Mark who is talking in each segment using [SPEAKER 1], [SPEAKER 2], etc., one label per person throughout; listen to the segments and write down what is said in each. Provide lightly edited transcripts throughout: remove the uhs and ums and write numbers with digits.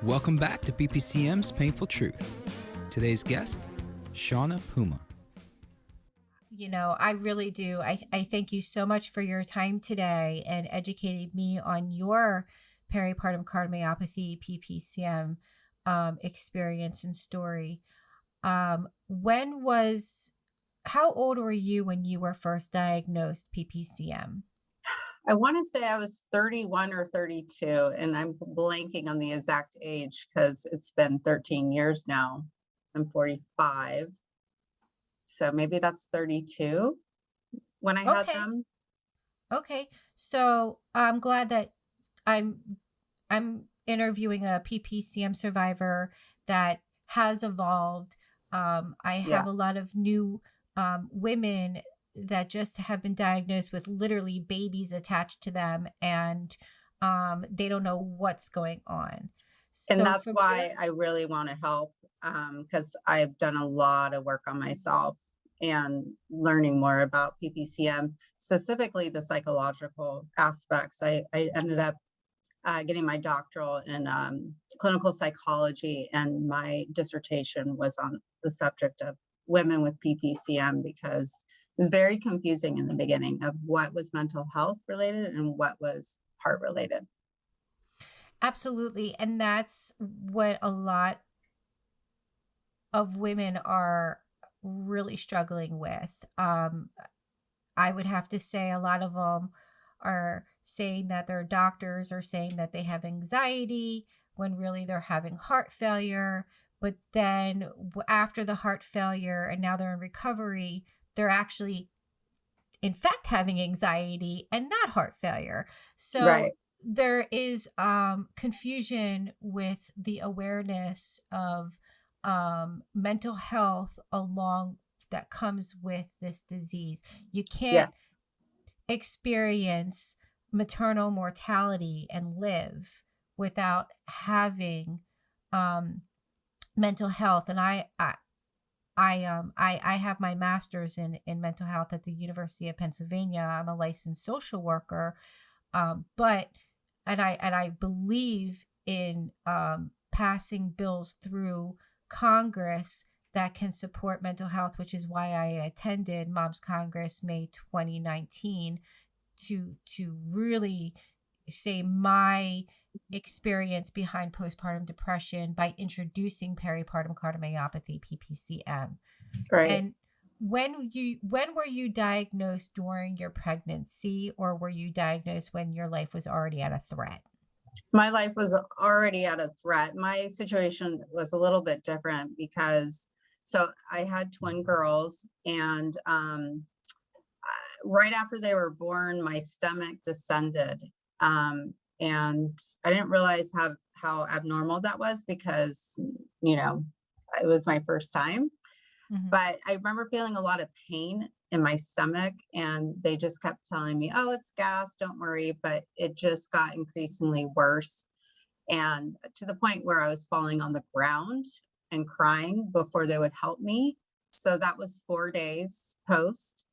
[SPEAKER 1] Welcome back to PPCM's Painful Truth. Today's guest, Shawna Puma.
[SPEAKER 2] You know, I really do. I thank you so much for your time today and educating me on your peripartum cardiomyopathy PPCM experience and story. When was, how old were you when you were first diagnosed PPCM?
[SPEAKER 3] I want to say I was 31 or 32, and I'm blanking on the exact age because it's been 13 years now. I'm 45. So maybe that's 32 when I had them.
[SPEAKER 2] Okay. So I'm glad that I'm interviewing a PPCM survivor that has evolved. I have a lot of new women that just have been diagnosed with literally babies attached to them, and they don't know what's going on.
[SPEAKER 3] And that's why I really want to help, because I've done a lot of work on myself and learning more about PPCM, specifically the psychological aspects. I ended up getting my doctoral in clinical psychology, and my dissertation was on the subject of women with PPCM because it was very confusing in the beginning of what was mental health related and what was heart related.
[SPEAKER 2] Absolutely. And that's what a lot of women are really struggling with. I would have to say a lot of them are saying that their doctors are saying that they have anxiety when really they're having heart failure. But then after the heart failure and now they're in recovery, they're actually, in fact, having anxiety and not heart failure. So there is confusion with the awareness of mental health along that comes with this disease. You can't experience maternal mortality and live without having mental health. And I have my master's in mental health at the University of Pennsylvania. I'm a licensed social worker, but I believe in passing bills through Congress that can support mental health, which is why I attended Moms Congress May 2019 to really say my experience behind postpartum depression by introducing peripartum cardiomyopathy, PPCM.
[SPEAKER 3] Right.
[SPEAKER 2] And when were you diagnosed during your pregnancy, or were you diagnosed when your life was already at a threat?
[SPEAKER 3] My life was already at a threat. My situation was a little bit different because I had twin girls, and right after they were born, my stomach descended. And I didn't realize how abnormal that was because, it was my first time. Mm-hmm. But I remember feeling a lot of pain in my stomach, and they just kept telling me, oh, it's gas, don't worry. But it just got increasingly worse. And to the point where I was falling on the ground and crying before they would help me. So that was 4 days post.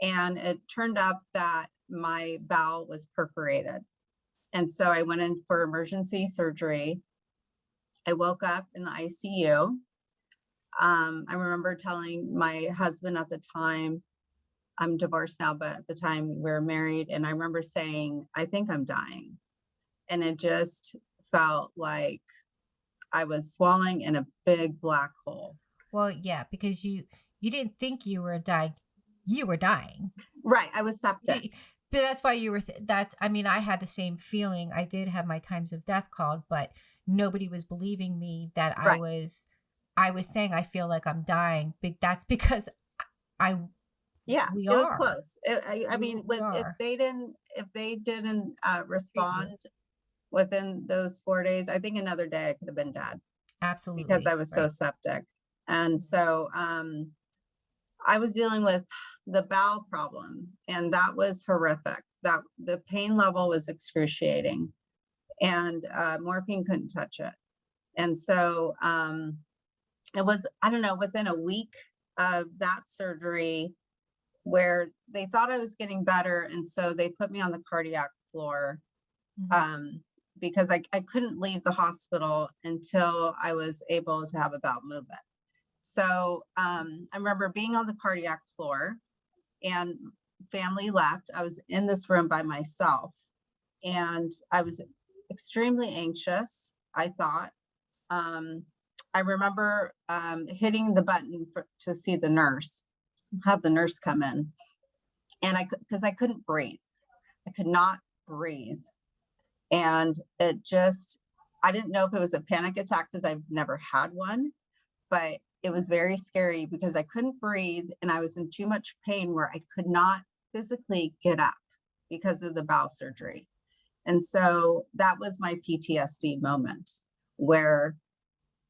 [SPEAKER 3] And it turned up that my bowel was perforated. And so I went in for emergency surgery. I woke up in the ICU. I remember telling my husband at the time, I'm divorced now, but at the time we were married. And I remember saying, I think I'm dying. And it just felt like I was swallowing in a big black hole.
[SPEAKER 2] Well, yeah, because you didn't think you were dying. You were dying.
[SPEAKER 3] Right. I was septic.
[SPEAKER 2] But that's why you were, I had the same feeling. I did have my times of death called, but nobody was believing me that I was saying, I feel like I'm dying. But that's because we
[SPEAKER 3] was close. If they didn't respond within those 4 days, I think another day I could have been dead.
[SPEAKER 2] Absolutely.
[SPEAKER 3] Because I was so septic. And so, I was dealing with the bowel problem, and that was horrific. That the pain level was excruciating, and morphine couldn't touch it. And so it was, I don't know, within a week of that surgery where they thought I was getting better. And so they put me on the cardiac floor because I couldn't leave the hospital until I was able to have a bowel movement. So I remember being on the cardiac floor and family left. I was in this room by myself and I was extremely anxious, I thought. I remember hitting the button to see the nurse, have the nurse come in. And because I couldn't breathe. I could not breathe. And I didn't know if it was a panic attack because I've never had one, but it was very scary because I couldn't breathe and I was in too much pain where I could not physically get up because of the bowel surgery. And so that was my PTSD moment where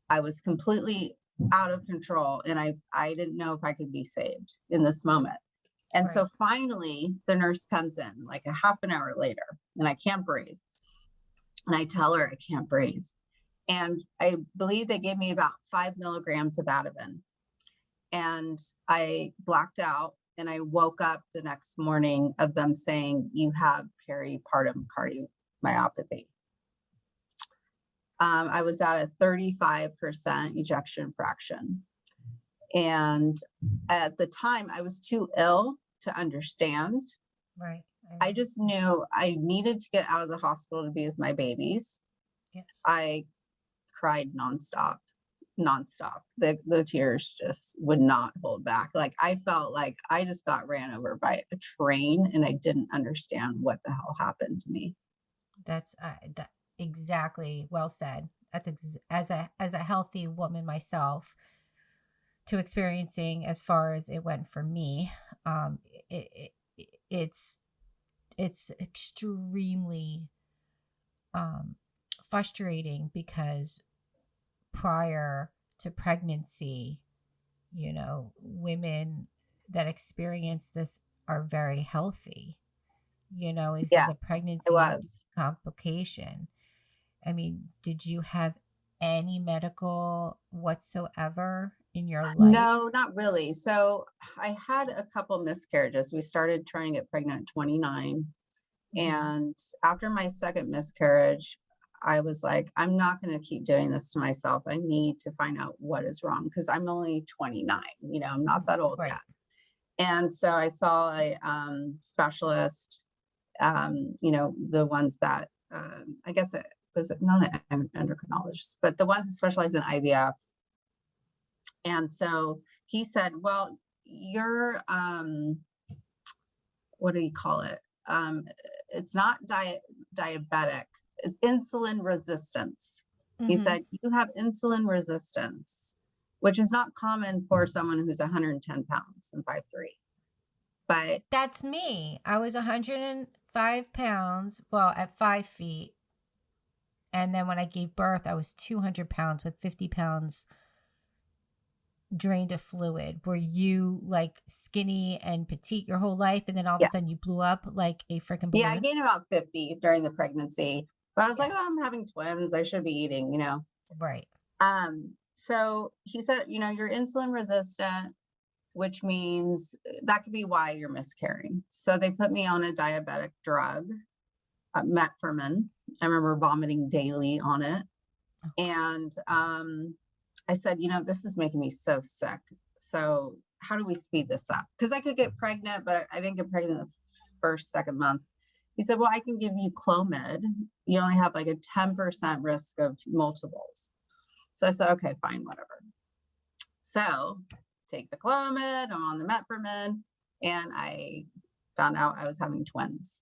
[SPEAKER 3] I was completely out of control and I didn't know if I could be saved in this moment. And so finally the nurse comes in like a half an hour later and I can't breathe. And I tell her I can't breathe. And I believe they gave me about 5 milligrams of Ativan. And I blacked out and I woke up the next morning of them saying, you have peripartum cardiomyopathy. I was at a 35% ejection fraction. And at the time I was too ill to understand.
[SPEAKER 2] Right.
[SPEAKER 3] I just knew I needed to get out of the hospital to be with my babies.
[SPEAKER 2] Yes.
[SPEAKER 3] I cried nonstop. The tears just would not hold back. Like I felt like I just got ran over by a train and I didn't understand what the hell happened to me.
[SPEAKER 2] That's exactly well said. That's as a healthy woman myself, to experiencing as far as it went for me, it's extremely frustrating because prior to pregnancy, women that experience this are very healthy. This is a pregnancy complication. I mean, did you have any medical whatsoever in your life?
[SPEAKER 3] No, not really. So I had a couple miscarriages. We started trying to get pregnant at 29. And after my second miscarriage, I was like, I'm not going to keep doing this to myself. I need to find out what is wrong because I'm only 29. I'm not that old yet. And so I saw a specialist, the ones that, I guess it was not an endocrinologist, but the ones that specialize in IVF. And so he said, well, you're, what do you call it? It's not diabetic, it's insulin resistance. He said, you have insulin resistance, which is not common for someone who's 110 pounds and 5'3". But
[SPEAKER 2] that's me. I was 105 pounds, well, at 5 feet. And then when I gave birth, I was 200 pounds with 50 pounds drained of fluid. Were you like skinny and petite your whole life? And then all of a sudden you blew up like a freaking balloon?
[SPEAKER 3] Yeah, I gained about 50 during the pregnancy. But I was like, oh, I'm having twins. I should be eating,
[SPEAKER 2] Right.
[SPEAKER 3] So he said, you're insulin resistant, which means that could be why you're miscarrying. So they put me on a diabetic drug, metformin. I remember vomiting daily on it. And I said, this is making me so sick. So how do we speed this up? Because I could get pregnant, but I didn't get pregnant the second month. He said, well, I can give you Clomid. You only have like a 10% risk of multiples. So I said, okay, fine, whatever. So take the Clomid, I'm on the metformin, and I found out I was having twins.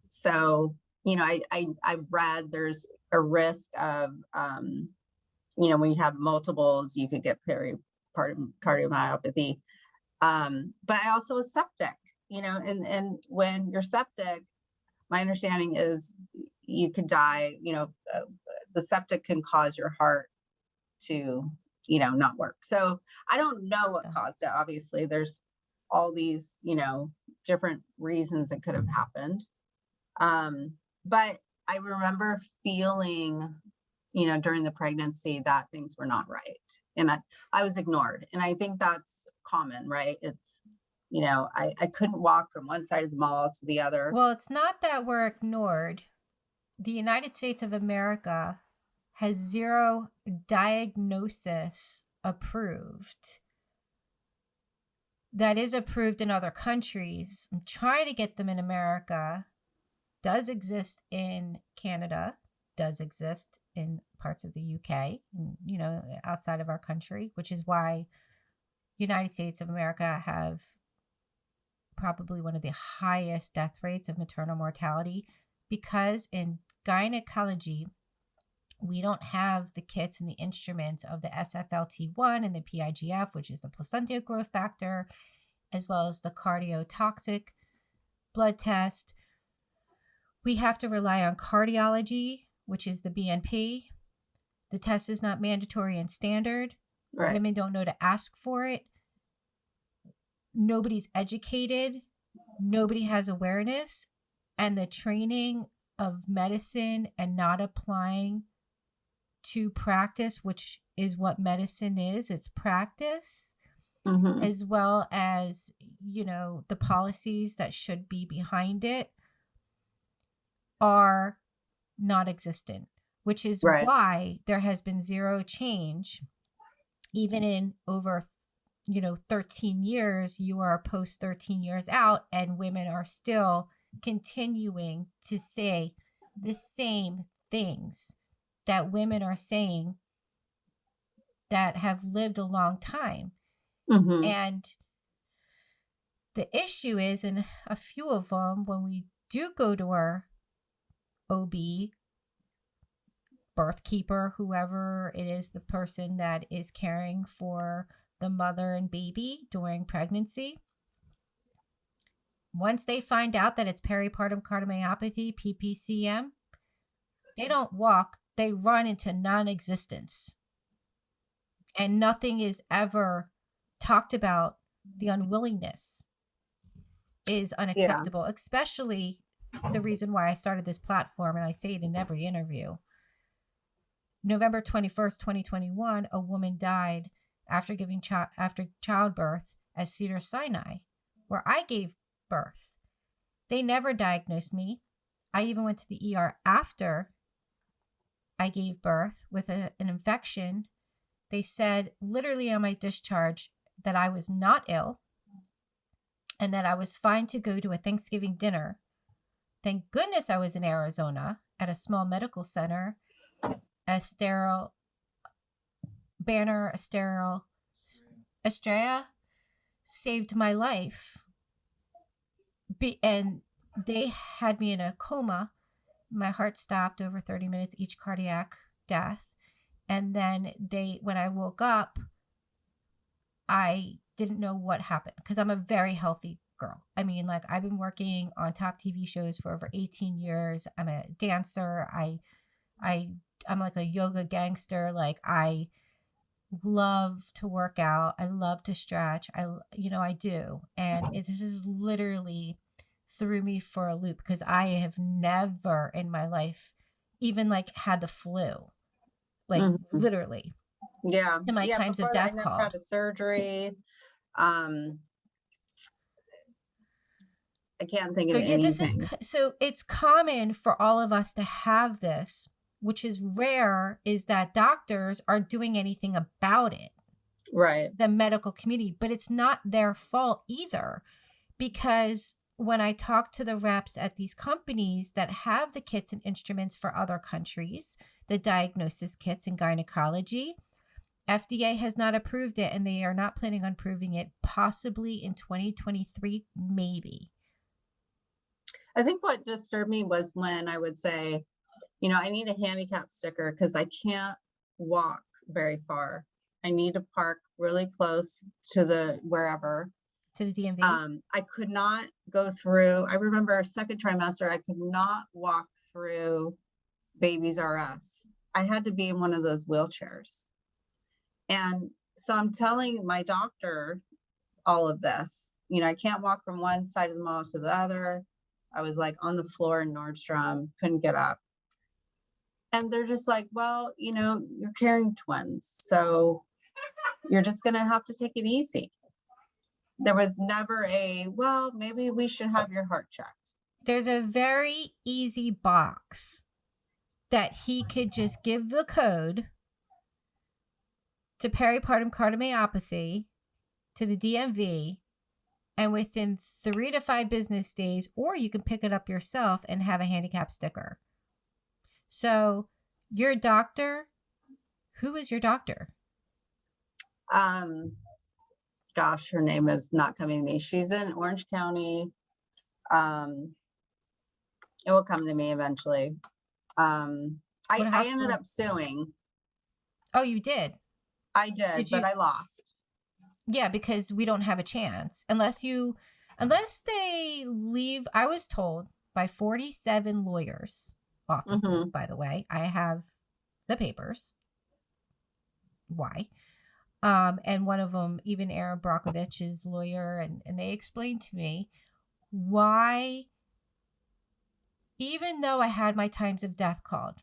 [SPEAKER 3] So, I've read there's a risk of, when you have multiples, you could get peripartum cardiomyopathy. But I also was septic, and when you're septic, my understanding is you could die, the septic can cause your heart to, not work. So I don't know what caused it. Obviously, there's all these, different reasons it could have happened. But I remember feeling, during the pregnancy that things were not right. And I was ignored. And I think that's common, right? It's, I couldn't walk from one side of the mall to the other.
[SPEAKER 2] Well, it's not that we're ignored. the United States of America has 0 diagnosis approved that is approved in other countries. I'm trying to get them in America. Does exist in Canada, does exist in parts of the UK, you know, outside of our country, which is why United States of America have probably one of the highest death rates of maternal mortality, because in gynecology, we don't have the kits and the instruments of the SFLT1 and the PIGF, which is the placental growth factor, as well as the cardiotoxic blood test. We have to rely on cardiology, which is the BNP. The test is not mandatory and standard.
[SPEAKER 3] Right.
[SPEAKER 2] Women don't know to ask for it. Nobody's educated. Nobody has awareness. And the training of medicine and not applying to practice, which is what medicine is, it's practice, as well as, you know, the policies that should be behind it are non-existent, which is
[SPEAKER 3] Right.
[SPEAKER 2] why there has been 0 change. Even in over, you know, 13 years, you are post 13 years out, and women are still continuing to say the same things that women are saying that have lived a long time. And the issue is, in a few of them, when we do go to our OB, birth keeper, whoever it is, the person that is caring for the mother and baby during pregnancy, once they find out that it's peripartum cardiomyopathy, PPCM, they don't walk, they run into non-existence. And nothing is ever talked about. The unwillingness is unacceptable, especially the reason why I started this platform, and I say it in every interview. November 21st, 2021, a woman died after childbirth at Cedars-Sinai, where I gave birth. They never diagnosed me. I even went to the ER after I gave birth with an infection. They said literally on my discharge that I was not ill and that I was fine to go to a Thanksgiving dinner. Thank goodness I was in Arizona at a small medical center. Estrella saved my life. And they had me in a coma. My heart stopped over 30 minutes, each cardiac death. And then when I woke up, I didn't know what happened, because I'm a very healthy girl. I mean, like, I've been working on top TV shows for over 18 years. I'm a dancer. I'm like a yoga gangster. Like, I love to work out. I love to stretch. I do. And this is literally threw me for a loop, because I have never in my life even like had the flu, like literally.
[SPEAKER 3] Yeah.
[SPEAKER 2] And my times of death
[SPEAKER 3] I never
[SPEAKER 2] called.
[SPEAKER 3] had a surgery. I can't think of anything.
[SPEAKER 2] So it's common for all of us to have this, which is rare, is that doctors aren't doing anything about it.
[SPEAKER 3] Right.
[SPEAKER 2] The medical community, but it's not their fault either, because when I talk to the reps at these companies that have the kits and instruments for other countries, the diagnosis kits in gynecology, FDA has not approved it, and they are not planning on approving it, possibly in 2023, maybe.
[SPEAKER 3] I think what disturbed me was when I would say, you know, I need a handicap sticker because I can't walk very far. I need to park really close to the wherever.
[SPEAKER 2] To the DMV?
[SPEAKER 3] I could not go through. I remember our second trimester, I could not walk through Babies R Us. I had to be in one of those wheelchairs. And so I'm telling my doctor all of this. You know, I can't walk from one side of the mall to the other. I was like on the floor in Nordstrom, couldn't get up. And they're just like, well, you know, you're carrying twins, so you're just going to have to take it easy. There was never well, maybe we should have your heart checked.
[SPEAKER 2] There's a very easy box that he could just give the code to peripartum cardiomyopathy to the DMV, and within 3 to 5 business days, or you can pick it up yourself and have a handicap sticker. So your doctor, who is your doctor?
[SPEAKER 3] Gosh, her name is not coming to me. She's in Orange County. It will come to me eventually. I ended up suing.
[SPEAKER 2] Oh, you did?
[SPEAKER 3] I did, but I lost.
[SPEAKER 2] Yeah, because we don't have a chance unless they leave. I was told by 47 lawyers offices, by the way. I have the papers. Why? And one of them, even Aaron Brockovich's lawyer, and they explained to me why, even though I had my times of death called,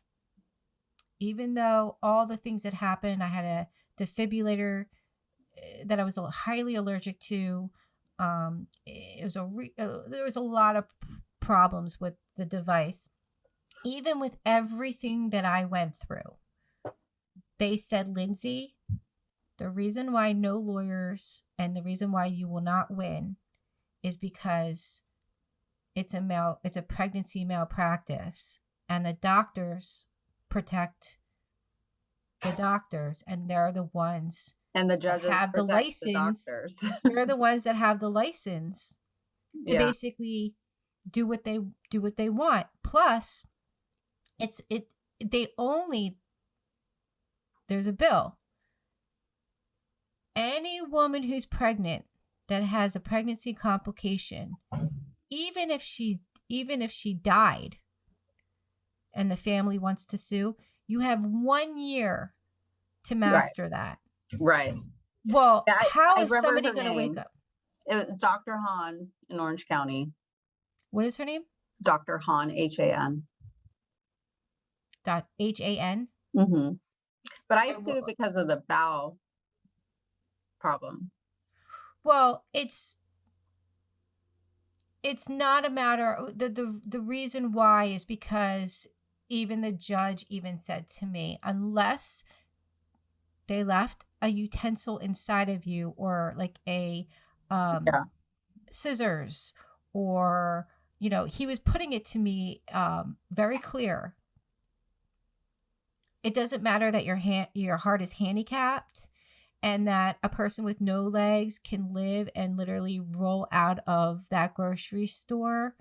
[SPEAKER 2] even though all the things that happened, I had a defibrillator that I was highly allergic to. There was a lot of problems with the device. Even with everything that I went through, they said, Lindsay, the reason why no lawyers and the reason why you will not win is because it's a pregnancy malpractice, and the doctors protect the doctors, and they're the ones,
[SPEAKER 3] and the judges
[SPEAKER 2] have the license. They're the ones that have the license to basically do what they want. Plus, there's a bill. Any woman who's pregnant that has a pregnancy complication, even if she died and the family wants to sue, you have 1 year to master that.
[SPEAKER 3] Right.
[SPEAKER 2] Well, how is somebody going to wake up?
[SPEAKER 3] It was Dr. Hahn in Orange County.
[SPEAKER 2] What is her name?
[SPEAKER 3] Dr. Hahn, H-A-N.
[SPEAKER 2] H-A-N?
[SPEAKER 3] Mm-hmm. But I sued because of the bowel problem.
[SPEAKER 2] Well, it's not a matter. The reason why is because even the judge even said to me, unless they left a utensil inside of you, or like a scissors, or he was putting it to me very clear. It doesn't matter that your heart is handicapped, and that a person with no legs can live and literally roll out of that grocery store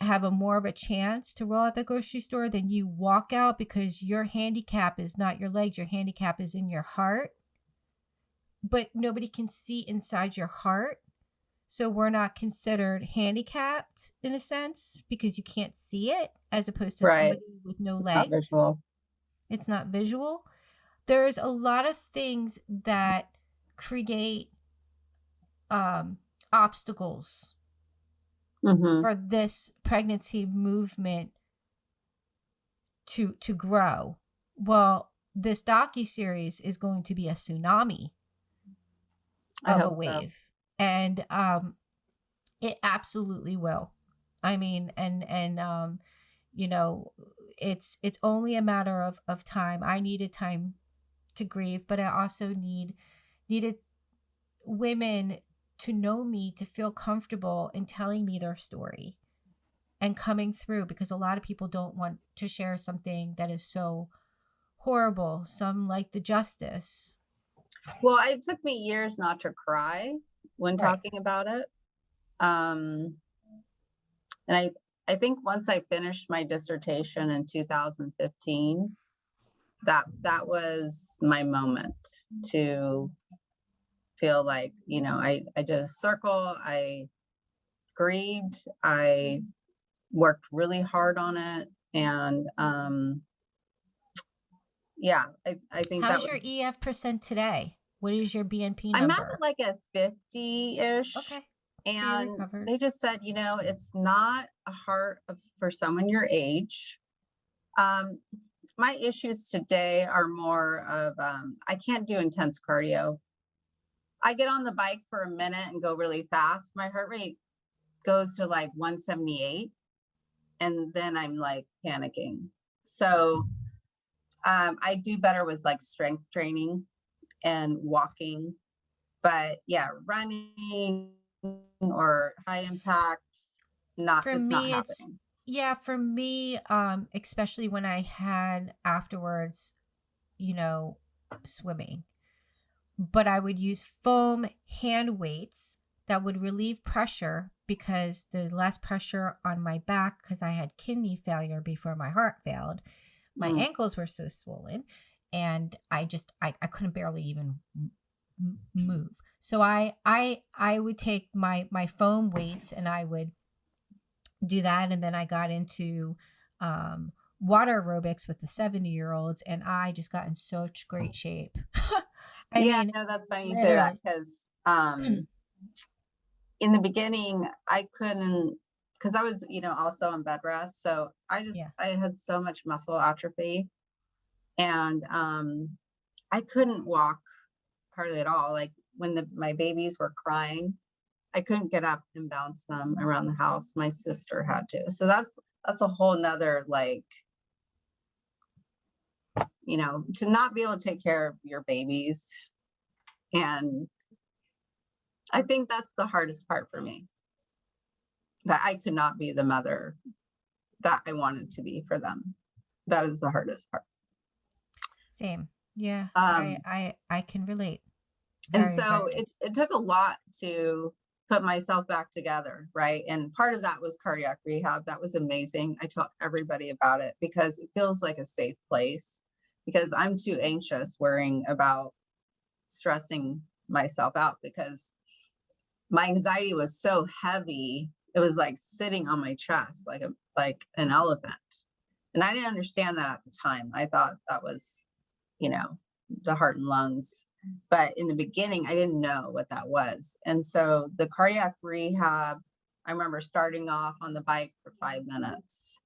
[SPEAKER 2] have more of a chance to roll out the grocery store than you walk out, because your handicap is not your legs. Your handicap is in your heart, but nobody can see inside your heart. So we're not considered handicapped in a sense because you can't see it, as opposed to somebody with no legs.
[SPEAKER 3] Not visual.
[SPEAKER 2] It's not visual. There's a lot of things that create obstacles for this pregnancy movement to grow. Well, this docuseries is going to be a tsunami of a wave. So. And it absolutely will. I mean, and it's only a matter of time. I needed time to grieve, but I also needed women to know me, to feel comfortable in telling me their story and coming through, because a lot of people don't want to share something that is so horrible. Some like the justice.
[SPEAKER 3] Well, it took me years not to cry when talking about it. And I think once I finished my dissertation in 2015, that was my moment to feel like, I did a circle, I grieved, I worked really hard on it. And I think
[SPEAKER 2] how's your EF percent today? What is your BNP number?
[SPEAKER 3] I'm at like a 50-ish.
[SPEAKER 2] Okay.
[SPEAKER 3] And they just said, it's not a heart for someone your age. My issues today are more of, I can't do intense cardio. I get on the bike for a minute and go really fast. My heart rate goes to like 178. and then I'm like panicking. So I do better with like strength training and walking. But yeah, running or high impact, not
[SPEAKER 2] For
[SPEAKER 3] it's not
[SPEAKER 2] me, it's
[SPEAKER 3] happening.
[SPEAKER 2] yeah, for me, especially when I had afterwards, you know, swimming. But I would use foam hand weights that would relieve pressure because the less pressure on my back because I had kidney failure before my heart failed. My
[SPEAKER 3] Mm.
[SPEAKER 2] ankles were so swollen and I couldn't barely even move. So I would take my foam weights and I would do that, and then I got into um water aerobics with the 70-year-olds, and I just got in such great shape. I
[SPEAKER 3] Yeah,
[SPEAKER 2] mean,
[SPEAKER 3] no, that's funny you say that
[SPEAKER 2] literally.
[SPEAKER 3] because in the beginning I couldn't, because I was, also on bed rest. So
[SPEAKER 2] Yeah.
[SPEAKER 3] I had so much muscle atrophy, and I couldn't walk hardly at all. Like when my babies were crying, I couldn't get up and bounce them around the house. My sister had to. So that's a whole nother, like, to not be able to take care of your babies. And I think that's the hardest part for me, that I could not be the mother that I wanted to be for them. That is the hardest part.
[SPEAKER 2] Same. Yeah. I
[SPEAKER 3] Um,
[SPEAKER 2] I I can relate.
[SPEAKER 3] and
[SPEAKER 2] Very,
[SPEAKER 3] so
[SPEAKER 2] very.
[SPEAKER 3] it took a lot to put myself back together, right? And part of that was cardiac rehab. That was amazing. I tell everybody about it because it feels like a safe place, because I'm too anxious worrying about stressing myself out, because my anxiety was so heavy. It was like sitting on my chest like an elephant. And I didn't understand that at the time. I thought that was, you know, the heart and lungs. But in the beginning, I didn't know what that was. And so the cardiac rehab, I remember starting off on the bike for 5 minutes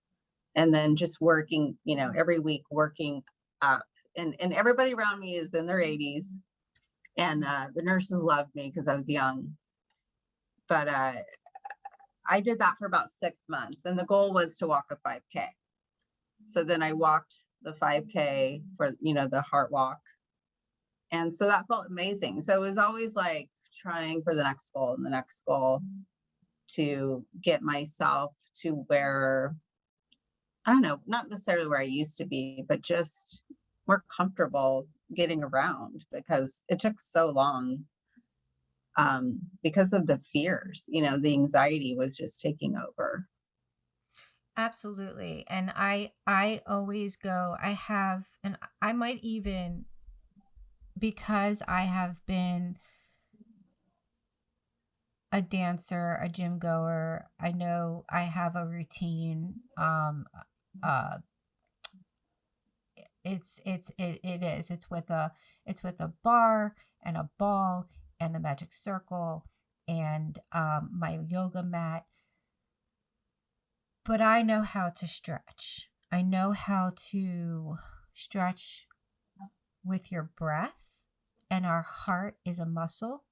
[SPEAKER 3] and then just working, every week working up. And everybody around me is in their 80s. And the nurses loved me because I was young. But I did that for about 6 months. And the goal was to walk a 5K. So then I walked the 5K for, the heart walk. And so that felt amazing. So it was always like trying for the next goal and the next goal to get myself to where, I don't know, not necessarily where I used to be, but just more comfortable getting around, because it took so long, because of the fears, the anxiety was just taking over.
[SPEAKER 2] Absolutely. And I always go, I have, and I might even, because I have been a dancer, a gym goer, I know I have a routine. Uh it is. It's with a bar and a ball and the magic circle and my yoga mat. But I know how to stretch. I know how to stretch with your breath, and our heart is a muscle.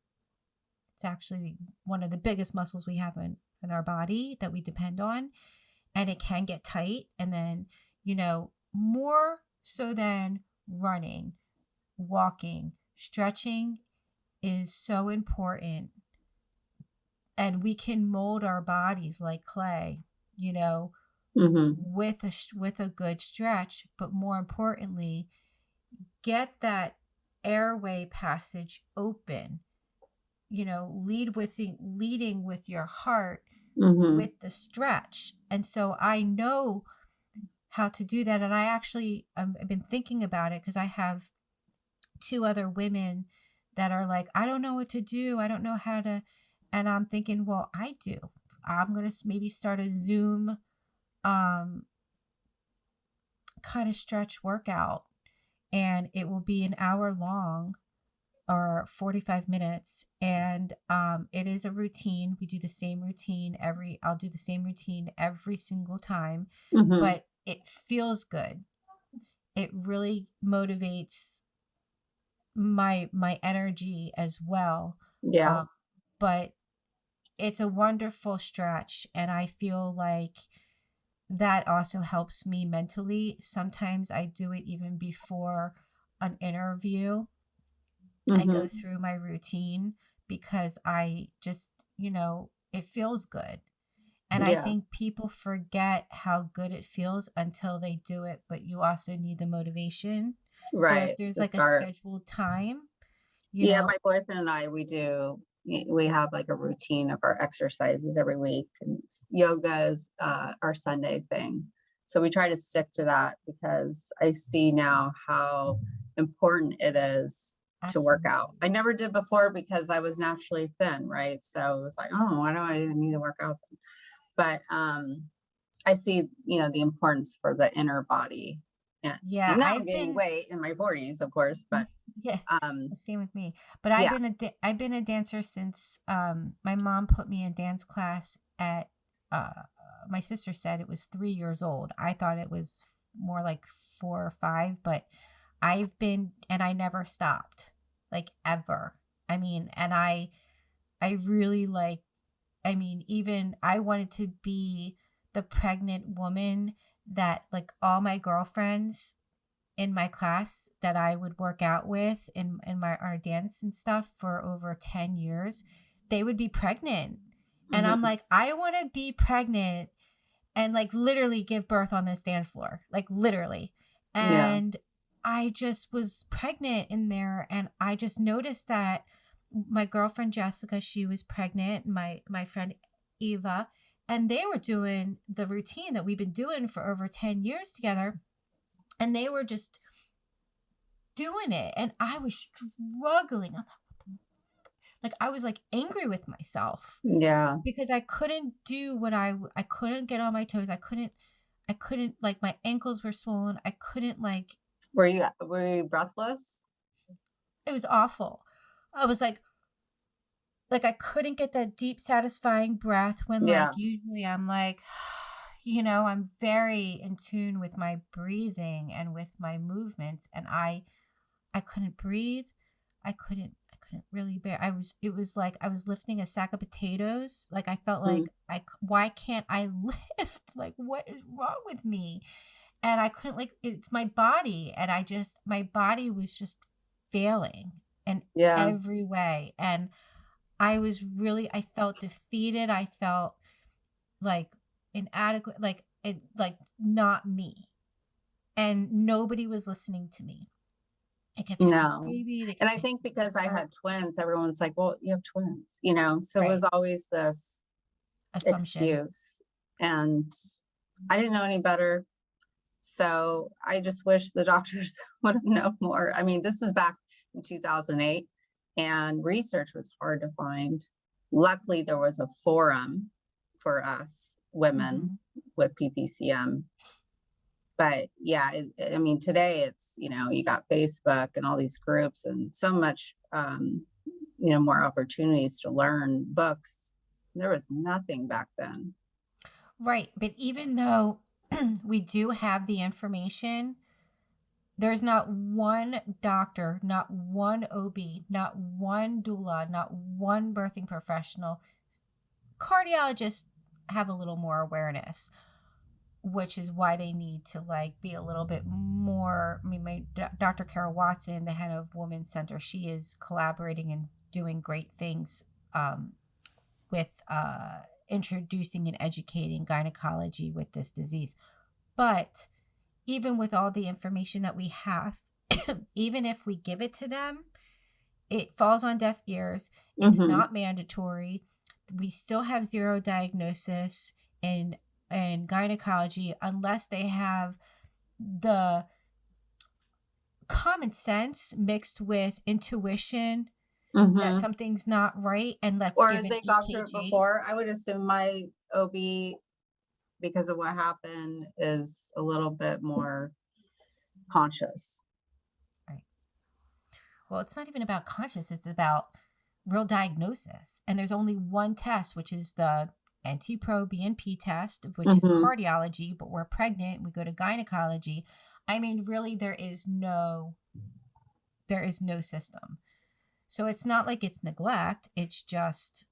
[SPEAKER 2] It's actually one of the biggest muscles we have in our body that we depend on, and it can get tight. And then, more so than running, walking, stretching is so important. And we can mold our bodies like clay, you know,
[SPEAKER 3] Hmm.
[SPEAKER 2] with a good stretch, but more importantly, get that airway passage open. Leading with your heart
[SPEAKER 3] Hmm.
[SPEAKER 2] with the stretch. And so I know how to do that. And I actually, I've been thinking about it because I have two other women that are like, I don't know what to do. I don't know how to. And I'm thinking, well, I do. I'm going to maybe start a Zoom um, kind of stretch workout, and it will be an hour long or 45 minutes. And it is a routine. We do the same routine I'll do the same routine every single time,
[SPEAKER 3] Hmm.
[SPEAKER 2] but it feels good. It really motivates my energy as well.
[SPEAKER 3] Yeah.
[SPEAKER 2] Um, but it's a wonderful stretch, and I feel like that also helps me mentally. Sometimes I do it even before an interview. I go
[SPEAKER 3] Mm-hmm.
[SPEAKER 2] through my routine because I just, it feels good. And I
[SPEAKER 3] Yeah.
[SPEAKER 2] think people forget how good it feels until they do it, but you also need the motivation. So if
[SPEAKER 3] Right.
[SPEAKER 2] there's
[SPEAKER 3] To
[SPEAKER 2] like a
[SPEAKER 3] start.
[SPEAKER 2] scheduled time, you
[SPEAKER 3] Yeah,
[SPEAKER 2] know,
[SPEAKER 3] my boyfriend and I, we have like a routine of our exercises every week, and yoga is our Sunday thing. So we try to stick to that because I see now how important it is to work
[SPEAKER 2] absolutely.
[SPEAKER 3] out. I never did before because I was naturally thin, right? So it was like, oh, why do I need to work out? But I see, the importance for the inner body. And,
[SPEAKER 2] Yeah,
[SPEAKER 3] and now I'm
[SPEAKER 2] I've
[SPEAKER 3] gaining
[SPEAKER 2] been,
[SPEAKER 3] weight in my 40s, of course, but
[SPEAKER 2] yeah,
[SPEAKER 3] um,
[SPEAKER 2] same with me. But
[SPEAKER 3] yeah.
[SPEAKER 2] I've been a dancer since my mom put me in dance class at uh my sister said it was 3 years old. I thought it was more like 4 or 5, but I never stopped, like ever. I mean, and I really like, I mean, even I wanted to be the pregnant woman that like all my girlfriends in my class that I would work out with in my our dance and stuff for over 10 years, they would be pregnant. And I'm
[SPEAKER 3] Mhm.
[SPEAKER 2] like, I want to be pregnant and like literally give birth on this dance floor, like literally.
[SPEAKER 3] Yeah.
[SPEAKER 2] And I just was pregnant in there, and I just noticed that my girlfriend Jessica, she was pregnant, my friend Eva, and they were doing the routine that we've been doing for over 10 years together, and they were just doing it, and I was struggling. Like I was like angry with myself
[SPEAKER 3] Yeah.
[SPEAKER 2] because I couldn't do what I couldn't get on my toes. I couldn't, like, my ankles were swollen. I couldn't, like,
[SPEAKER 3] Were you breathless?
[SPEAKER 2] it was awful. I was like I couldn't get that deep satisfying breath when, like,
[SPEAKER 3] Yeah.
[SPEAKER 2] usually I'm like, I'm very in tune with my breathing and with my movements, and I couldn't breathe. I couldn't really bear. It was like I was lifting a sack of potatoes. Like I felt
[SPEAKER 3] Mm.
[SPEAKER 2] like why can't I lift? Like what is wrong with me? And I couldn't, like, it's my body, and my body was just failing in
[SPEAKER 3] Yeah.
[SPEAKER 2] every way. And I felt defeated. I felt like inadequate, like it, like not me. And nobody was listening to me. I kept trying to be the
[SPEAKER 3] No.
[SPEAKER 2] baby. They
[SPEAKER 3] And
[SPEAKER 2] kept
[SPEAKER 3] I
[SPEAKER 2] trying to
[SPEAKER 3] think
[SPEAKER 2] be
[SPEAKER 3] because I
[SPEAKER 2] her.
[SPEAKER 3] had twins, everyone's like, well, you have twins, so it was
[SPEAKER 2] Right.
[SPEAKER 3] always this
[SPEAKER 2] Assumption.
[SPEAKER 3] excuse. And I didn't know any better. So I just wish the doctors would have known more. I mean, this is back in 2008, and research was hard to find. Luckily, there was a forum for us women
[SPEAKER 2] Mhm.
[SPEAKER 3] with PPCM. But yeah, I mean, today it's, you got Facebook and all these groups and so much, more opportunities to learn books. There was nothing back then.
[SPEAKER 2] Right. But even though we do have the information, there's not one doctor, not one OB, not one doula, not one birthing professional. Cardiologists have a little more awareness, which is why they need to like be a little bit more. I mean, Dr. Carol Watson, the head of Women's Center, she is collaborating and doing great things um, with introducing and educating gynecology with this disease. But even with all the information that we have, even if we give it to them, it falls on deaf ears. It's
[SPEAKER 3] Hmm.
[SPEAKER 2] not mandatory. We still have zero diagnosis in gynecology unless they have the common sense mixed with intuition that
[SPEAKER 3] Hmm.
[SPEAKER 2] something's not right, and let's
[SPEAKER 3] Or
[SPEAKER 2] give
[SPEAKER 3] as
[SPEAKER 2] an
[SPEAKER 3] they gone through it
[SPEAKER 2] EKG.
[SPEAKER 3] before, I would assume my OB, because of what happened, is a little bit more conscious.
[SPEAKER 2] Right. Well, it's not even about conscious, it's about real diagnosis. And there's only one test, which is the NT-Pro BNP test, which is
[SPEAKER 3] Hmm.
[SPEAKER 2] cardiology, but we're pregnant, we go to gynecology. I mean, really, there is no system. So it's not like it's neglect, it's just,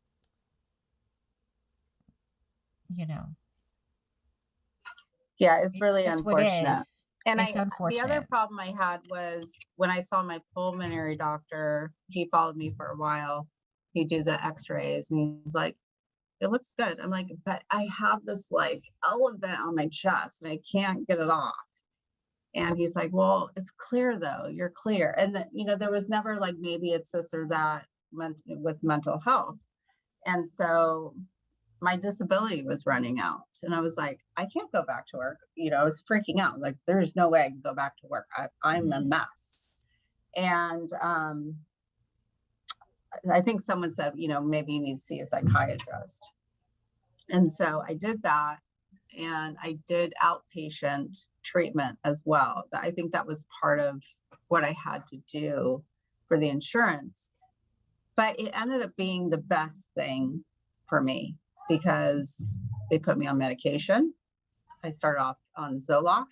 [SPEAKER 2] you know.
[SPEAKER 3] Yeah, it's really
[SPEAKER 2] It's what
[SPEAKER 3] unfortunate.
[SPEAKER 2] is.
[SPEAKER 3] And
[SPEAKER 2] It's
[SPEAKER 3] the other
[SPEAKER 2] unfortunate.
[SPEAKER 3] problem I had was when I saw my pulmonary doctor, he followed me for a while. He'd do the x-rays and he's like, it looks good. I'm like, but I have this like elephant on my chest and I can't get it off. And he's like, well, it's clear though. You're clear. And that, there was never like, maybe it's this or that with mental health. And so my disability was running out and I was like, I can't go back to work. I was freaking out. Like, there's no way I can go back to work. I'm a mess. And I think someone said, maybe you need to see a psychiatrist. And so I did that, and I did outpatient treatment as well. I think that was part of what I had to do for the insurance. But it ended up being the best thing for me because they put me on medication. I started off on Zoloft.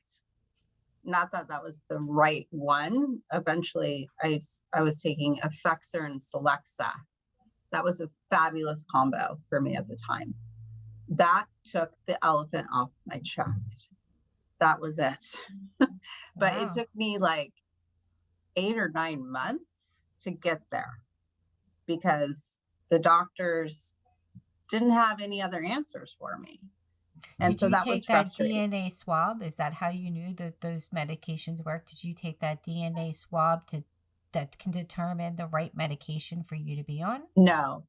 [SPEAKER 3] Not that that was the right one. Eventually, I was taking Effexor and Celexa. That was a fabulous combo for me at the time. That took the elephant off my chest. That was it. But it took me like 8 or 9 months to get there because the doctors didn't have any other answers for me. And
[SPEAKER 2] Did
[SPEAKER 3] so
[SPEAKER 2] you
[SPEAKER 3] that was
[SPEAKER 2] take that
[SPEAKER 3] frustrating.
[SPEAKER 2] DNA swab? Is that how you knew that those medications work? Did you take that DNA swab that can determine the right medication for you to be on?
[SPEAKER 3] No.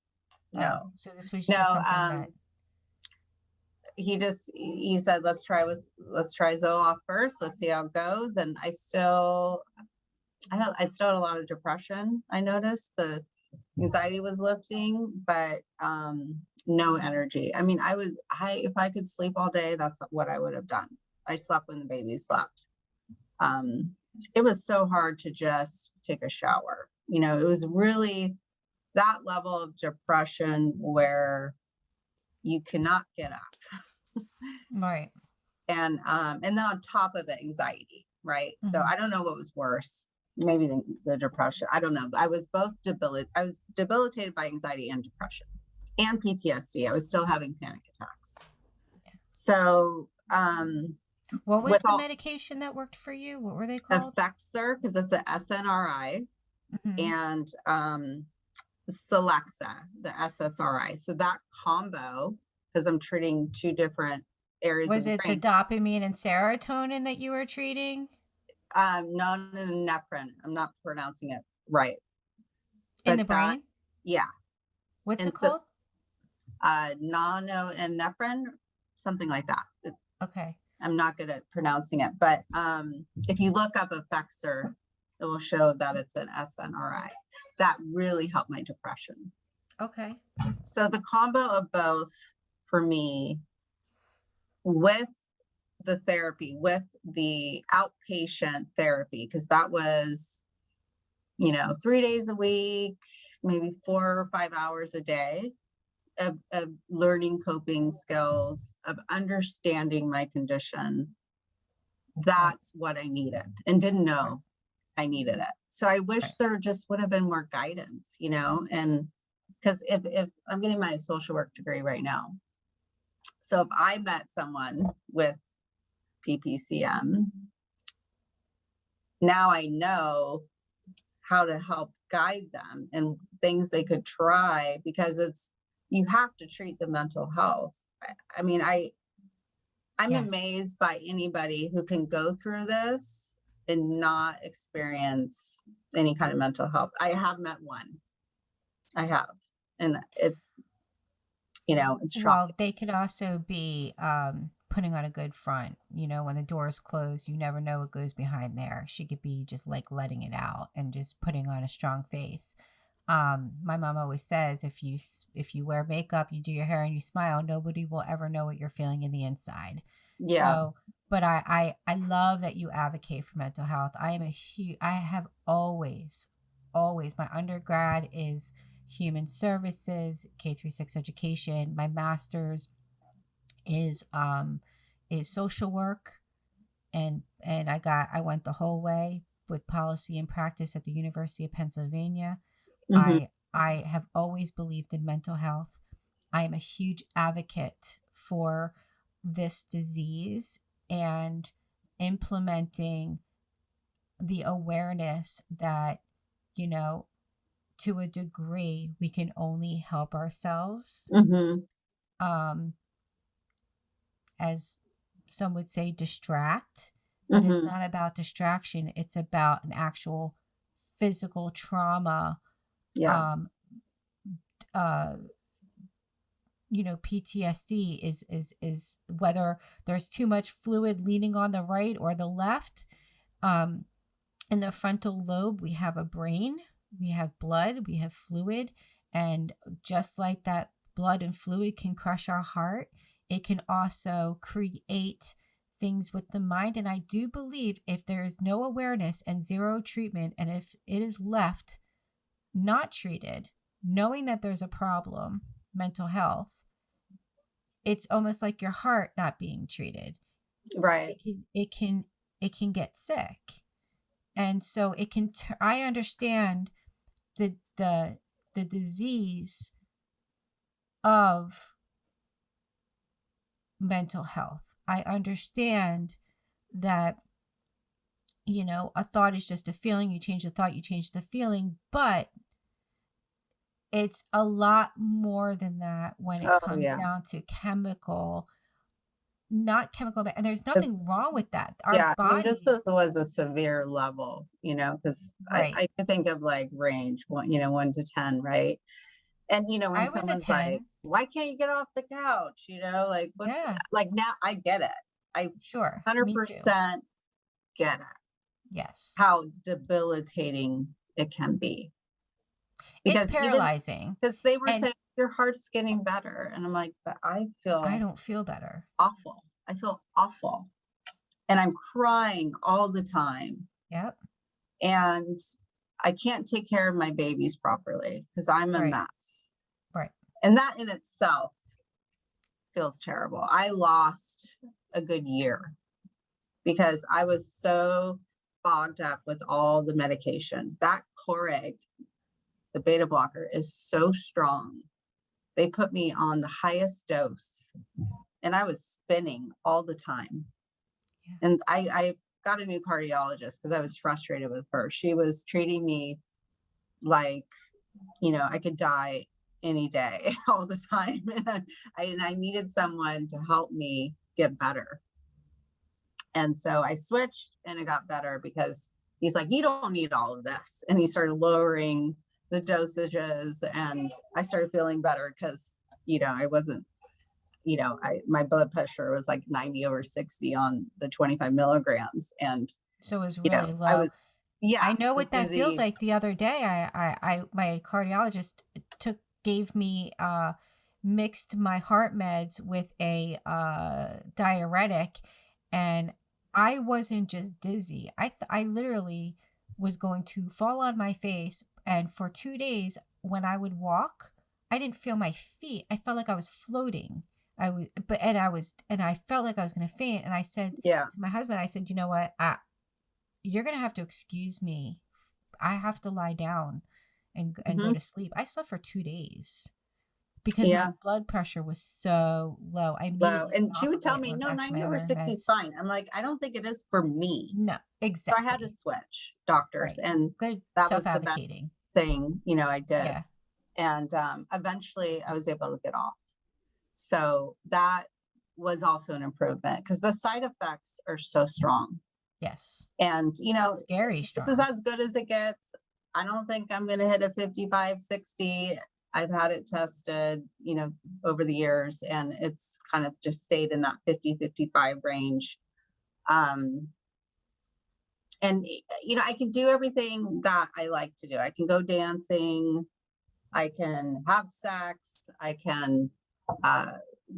[SPEAKER 2] So this was
[SPEAKER 3] No,
[SPEAKER 2] just something that
[SPEAKER 3] he said, let's try Zoloft first. Let's see how it goes. And I still had a lot of depression. I noticed the anxiety was lifting, but no energy. I mean, if I could sleep all day, that's what I would have done. I slept when the baby slept. It was so hard to just take a shower. It was really that level of depression where you cannot get up.
[SPEAKER 2] right.
[SPEAKER 3] And then on top of it, anxiety, right? So
[SPEAKER 2] Mhm.
[SPEAKER 3] I don't know what was worse. Maybe the depression. I don't know. I was debilitated by anxiety and depression and PTSD. I was still having panic attacks. So
[SPEAKER 2] What was
[SPEAKER 3] with
[SPEAKER 2] the
[SPEAKER 3] all
[SPEAKER 2] medication that worked for you? What were they called?
[SPEAKER 3] Effexor, because it's an SNRI,
[SPEAKER 2] Mhm.
[SPEAKER 3] and Celexa, the SSRI. So that combo, because I'm treating 2 different areas
[SPEAKER 2] Was
[SPEAKER 3] of the
[SPEAKER 2] it the
[SPEAKER 3] brain.
[SPEAKER 2] dopamine and serotonin that you were treating?
[SPEAKER 3] Norepinephrine. I'm not pronouncing it right.
[SPEAKER 2] In
[SPEAKER 3] But
[SPEAKER 2] the brain?
[SPEAKER 3] yeah.
[SPEAKER 2] What's
[SPEAKER 3] And
[SPEAKER 2] it
[SPEAKER 3] so
[SPEAKER 2] called?
[SPEAKER 3] norepinephrine, something like that.
[SPEAKER 2] Okay.
[SPEAKER 3] I'm not good at pronouncing it, but if you look up Effexor, it will show that it's an SNRI. That really helped my depression.
[SPEAKER 2] Okay.
[SPEAKER 3] So the combo of both for me with the therapy, with the outpatient therapy, because that was, 3 days a week, maybe 4 or 5 hours a day of learning coping skills, of understanding my condition. That's what I needed and didn't know I needed it. So I wish
[SPEAKER 2] Right.
[SPEAKER 3] there just would have been more guidance, and because if I'm getting my social work degree right now. So if I met someone with PPCM, now I know how to help guide them and things they could try because you have to treat the mental health. I mean, I'm
[SPEAKER 2] Yes.
[SPEAKER 3] amazed by anybody who can go through this and not experience any kind of mental health. I have met one. I have. And it's shocking.
[SPEAKER 2] Well, they could also be putting on a good front. When the door's closed, you never know what goes behind there. She could be just like letting it out and just putting on a strong face. My mom always says, if you wear makeup, you do your hair, and you smile, nobody will ever know what you're feeling in the inside.
[SPEAKER 3] Yeah.
[SPEAKER 2] So, but I love that you advocate for mental health. I have always, my undergrad is human services, K-6 education. My master's is social work, and I went the whole way with policy and practice at the University of Pennsylvania.
[SPEAKER 3] Mhm.
[SPEAKER 2] I have always believed in mental health. I am a huge advocate for this disease and implementing the awareness that, you know, to a degree, we can only help ourselves. Um, as some would say, distract, but it's not about distraction. It's about an actual physical trauma.
[SPEAKER 3] Yeah.
[SPEAKER 2] You know, PTSD is whether there's too much fluid leaning on the right or the left. In the frontal lobe, we have a brain, we have blood, we have fluid, and just like that blood and fluid can crush our heart, it can also create things with the mind. And I do believe if there is no awareness and zero treatment, and if it is left not treated, knowing that there's a problem, mental health, it's almost like your heart not being treated.
[SPEAKER 3] Right.
[SPEAKER 2] It can get sick. And so it can, I understand the disease of mental health. I understand that, you know, a thought is just a feeling. You change the thought, you change the feeling, but it's a lot more than that when it comes down to chemical, not chemical, and there's nothing wrong with that. Our
[SPEAKER 3] I mean,
[SPEAKER 2] bodies,
[SPEAKER 3] was a severe level, you know, because
[SPEAKER 2] right.
[SPEAKER 3] I could think of like range 1 to 10, right? And you know,
[SPEAKER 2] I
[SPEAKER 3] when
[SPEAKER 2] was a
[SPEAKER 3] someone's like,
[SPEAKER 2] 10.
[SPEAKER 3] why can't you get off the couch? You know, like what's
[SPEAKER 2] Yeah,
[SPEAKER 3] like now I get it. I
[SPEAKER 2] sure. Me too.
[SPEAKER 3] 100% get it.
[SPEAKER 2] Yes.
[SPEAKER 3] How debilitating it can be.
[SPEAKER 2] It's
[SPEAKER 3] Because
[SPEAKER 2] paralyzing.
[SPEAKER 3] because they were
[SPEAKER 2] And
[SPEAKER 3] saying your heart's getting better. And I'm like, but I
[SPEAKER 2] don't feel better.
[SPEAKER 3] awful. I feel awful. And I'm crying all the time.
[SPEAKER 2] Yep.
[SPEAKER 3] And I can't take care of my babies properly because I'm a
[SPEAKER 2] Right.
[SPEAKER 3] mess.
[SPEAKER 2] Right.
[SPEAKER 3] And that in itself feels terrible. I lost a good year because I was so bogged up with all the medication. That Coreg, the beta blocker, is so strong. They put me on the highest dose and I was spinning all the time.
[SPEAKER 2] Yeah.
[SPEAKER 3] And I got a new cardiologist because I was frustrated with her. She was treating me like, you know, I could die any day all the time. And I needed someone to help me get better. And so I switched and it got better because he's like, you don't need all of this. And he started lowering the dosages and I started feeling better because, you know, I wasn't, you know, my blood pressure was like 90/60 on the 25 milligrams. And
[SPEAKER 2] so it was
[SPEAKER 3] you know,
[SPEAKER 2] really low.
[SPEAKER 3] I was,
[SPEAKER 2] I know
[SPEAKER 3] I was
[SPEAKER 2] what that feels
[SPEAKER 3] dizzy.
[SPEAKER 2] like. The other day, my cardiologist gave me, mixed my heart meds with a diuretic, and I wasn't just dizzy. I literally was going to fall on my face, and for 2 days when I would walk, I didn't feel my feet. I felt like I was floating. I felt like I was going to faint. And I said
[SPEAKER 3] Yeah.
[SPEAKER 2] to my husband, I said, you know what? You're going to have to excuse me. I have to lie down and go to sleep. I slept for 2 days because my blood pressure was so low. I
[SPEAKER 3] Low.
[SPEAKER 2] immediately
[SPEAKER 3] And
[SPEAKER 2] went
[SPEAKER 3] she
[SPEAKER 2] off
[SPEAKER 3] would
[SPEAKER 2] of
[SPEAKER 3] tell
[SPEAKER 2] it,
[SPEAKER 3] me,
[SPEAKER 2] went
[SPEAKER 3] no,
[SPEAKER 2] back to my
[SPEAKER 3] 90/60 is
[SPEAKER 2] meds.
[SPEAKER 3] fine. I'm like, I don't think it is for me.
[SPEAKER 2] No,
[SPEAKER 3] So I had to
[SPEAKER 2] exactly.
[SPEAKER 3] switch doctors.
[SPEAKER 2] Right.
[SPEAKER 3] And
[SPEAKER 2] Good
[SPEAKER 3] that was the best
[SPEAKER 2] self-advocating.
[SPEAKER 3] thing, you know, I did.
[SPEAKER 2] Yeah.
[SPEAKER 3] And eventually I was able to get off. So that was also an improvement because the side effects are so strong.
[SPEAKER 2] Yes.
[SPEAKER 3] And, you know,
[SPEAKER 2] Scary
[SPEAKER 3] this
[SPEAKER 2] strong.
[SPEAKER 3] is as good as it gets. I don't think I'm going to hit a 55, 60. I've had it tested, you know, over the years, and it's kind of just stayed in that 50, 55 range. And, you know, I can do everything that I like to do. I can go dancing. I can have sex. I can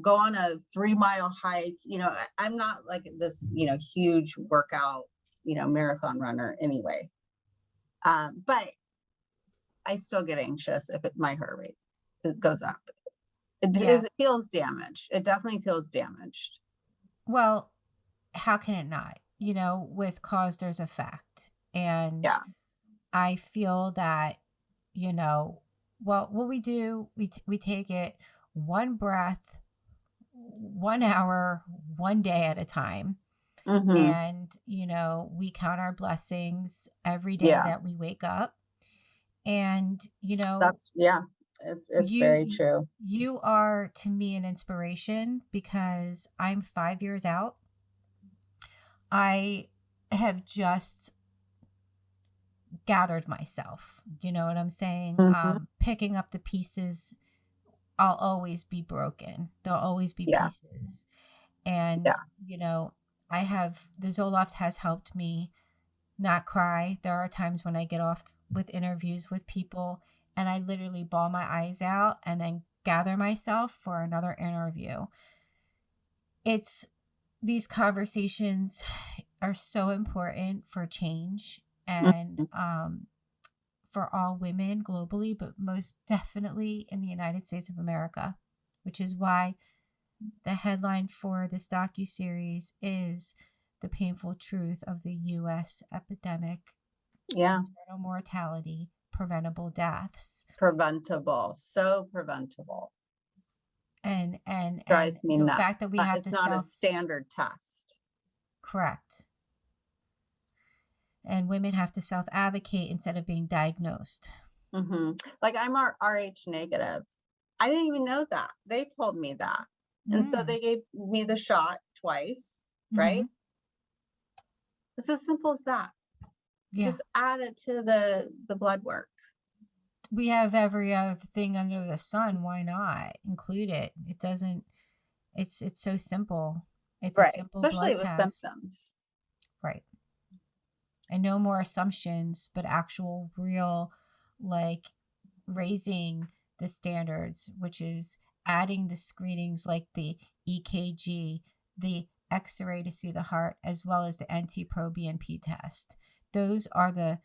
[SPEAKER 3] go on a 3-mile hike. You know, I'm not like this, you know, huge workout, you know, marathon runner anyway. But I still get anxious if my heart rate goes up. It feels damaged. It definitely feels damaged.
[SPEAKER 2] Well, how can it not? You know, with cause, there's effect. And I feel that, you know, well, what we do, we take it one breath, 1 hour, 1 day at a time.
[SPEAKER 3] Mm-hmm.
[SPEAKER 2] And, we count our blessings every day
[SPEAKER 3] Yeah.
[SPEAKER 2] that we wake up. And,
[SPEAKER 3] Yeah. It's
[SPEAKER 2] you
[SPEAKER 3] very true.
[SPEAKER 2] you are to me an inspiration because I'm 5 years out. I have just gathered myself. You know what I'm saying?
[SPEAKER 3] Mm-hmm.
[SPEAKER 2] Picking up the pieces, I'll always be broken. There'll always be
[SPEAKER 3] Yeah.
[SPEAKER 2] pieces. And,
[SPEAKER 3] Yeah.
[SPEAKER 2] the Zoloft has helped me not cry. There are times when I get off with interviews with people and I literally bawl my eyes out and then gather myself for another interview. It's These conversations are so important for change and
[SPEAKER 3] Mm-hmm.
[SPEAKER 2] for all women globally, but most definitely in the United States of America, which is why the headline for this docuseries is "The Painful Truth of the U.S. Epidemic:
[SPEAKER 3] Yeah.
[SPEAKER 2] Maternal Mortality, Preventable Deaths."
[SPEAKER 3] Preventable. So preventable.
[SPEAKER 2] And
[SPEAKER 3] Drives me
[SPEAKER 2] the
[SPEAKER 3] nuts.
[SPEAKER 2] fact that we have
[SPEAKER 3] It's
[SPEAKER 2] to
[SPEAKER 3] not a standard test.
[SPEAKER 2] correct, and women have to self-advocate instead of being diagnosed.
[SPEAKER 3] Mm-hmm. Like I'm RH negative. I didn't even know that. They told me that. And so
[SPEAKER 2] Mm.
[SPEAKER 3] they gave me the shot twice, right?
[SPEAKER 2] Hmm.
[SPEAKER 3] It's as simple as that.
[SPEAKER 2] Yeah.
[SPEAKER 3] Just add it to the blood work.
[SPEAKER 2] We have every other thing under the sun. Why not include it? It doesn't, it's so simple. It's a
[SPEAKER 3] Right.
[SPEAKER 2] simple
[SPEAKER 3] Especially
[SPEAKER 2] blood
[SPEAKER 3] with
[SPEAKER 2] test.
[SPEAKER 3] symptoms.
[SPEAKER 2] Right. And no more assumptions, but actual real, like, raising the standards, which is adding the screenings like the EKG, the X-ray to see the heart, as well as the NT-proBNP test. Those are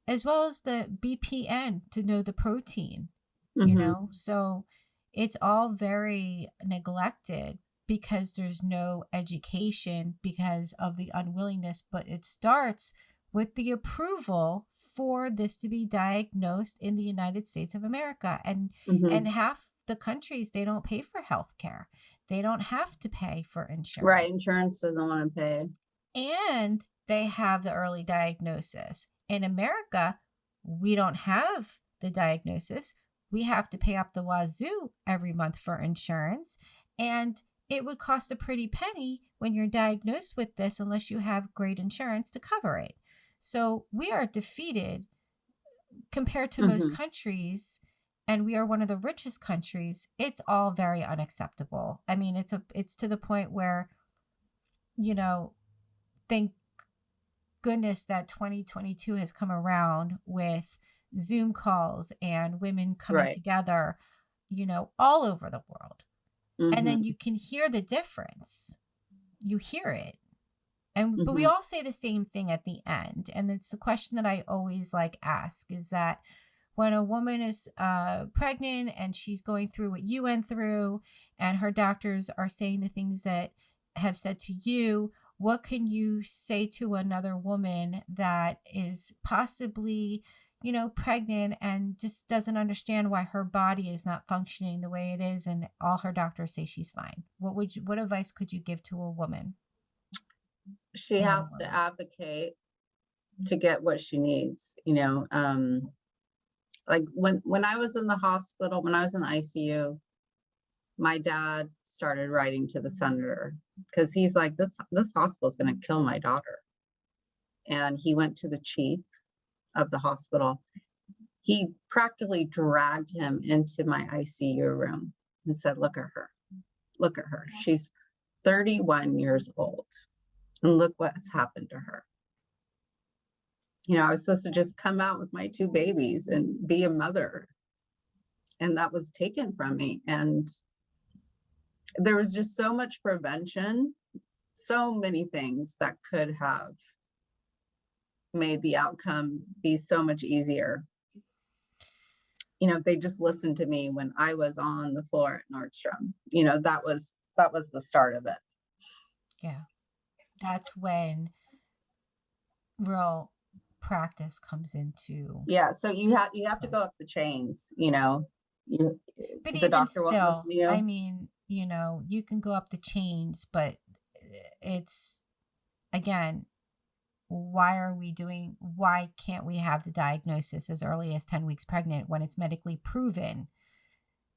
[SPEAKER 2] as well as the BPN to know the protein,
[SPEAKER 3] Mm-hmm.
[SPEAKER 2] So it's all very neglected because there's no education because of the unwillingness, but it starts with the approval for this to be diagnosed in the United States of America. And
[SPEAKER 3] Mm-hmm.
[SPEAKER 2] half the countries, they don't pay for health care. They don't have to pay for insurance.
[SPEAKER 3] Right. Insurance doesn't want to pay.
[SPEAKER 2] And they have the early diagnosis. In America, we don't have the diagnosis. We have to pay up the wazoo every month for insurance. And it would cost a pretty penny when you're diagnosed with this unless you have great insurance to cover it. So we are defeated compared to most
[SPEAKER 3] Mm-hmm.
[SPEAKER 2] countries, and we are one of the richest countries. It's all very unacceptable. I mean, it's to the point where, thank goodness that 2022 has come around with Zoom calls and women coming
[SPEAKER 3] Right.
[SPEAKER 2] together, all over the world. And then
[SPEAKER 3] Mm-hmm.
[SPEAKER 2] you can hear the difference. You hear it. But we
[SPEAKER 3] Mm-hmm.
[SPEAKER 2] all say the same thing at the end. And it's the question that I always ask is that when a woman is pregnant and she's going through what you went through and her doctors are saying the things that have said to you, what can you say to another woman that is possibly, pregnant and just doesn't understand why her body is not functioning the way it is and all her doctors say she's fine? What advice could you give to a woman?
[SPEAKER 3] She
[SPEAKER 2] Any
[SPEAKER 3] has to
[SPEAKER 2] woman?
[SPEAKER 3] advocate to get what she needs, like when I was in the hospital, when I was in the ICU, my dad started writing to the senator because he's like, this hospital is going to kill my daughter. And he went to the chief of the hospital. He practically dragged him into my ICU room and said, look at her. Look at her. She's 31 years old. And look what's happened to her. I was supposed to just come out with my 2 babies and be a mother. And that was taken from me. And there was just so much prevention, so many things that could have made the outcome be so much easier. If they just listened to me when I was on the floor at Nordstrom, that was the start of it.
[SPEAKER 2] Yeah. That's when real practice comes into.
[SPEAKER 3] Yeah. So you have to go up the chains,
[SPEAKER 2] But
[SPEAKER 3] the
[SPEAKER 2] even
[SPEAKER 3] doctor won't listen
[SPEAKER 2] still,
[SPEAKER 3] to you.
[SPEAKER 2] I mean, you can go up the chains, but it's again, why can't we have the diagnosis as early as 10 weeks pregnant when it's medically proven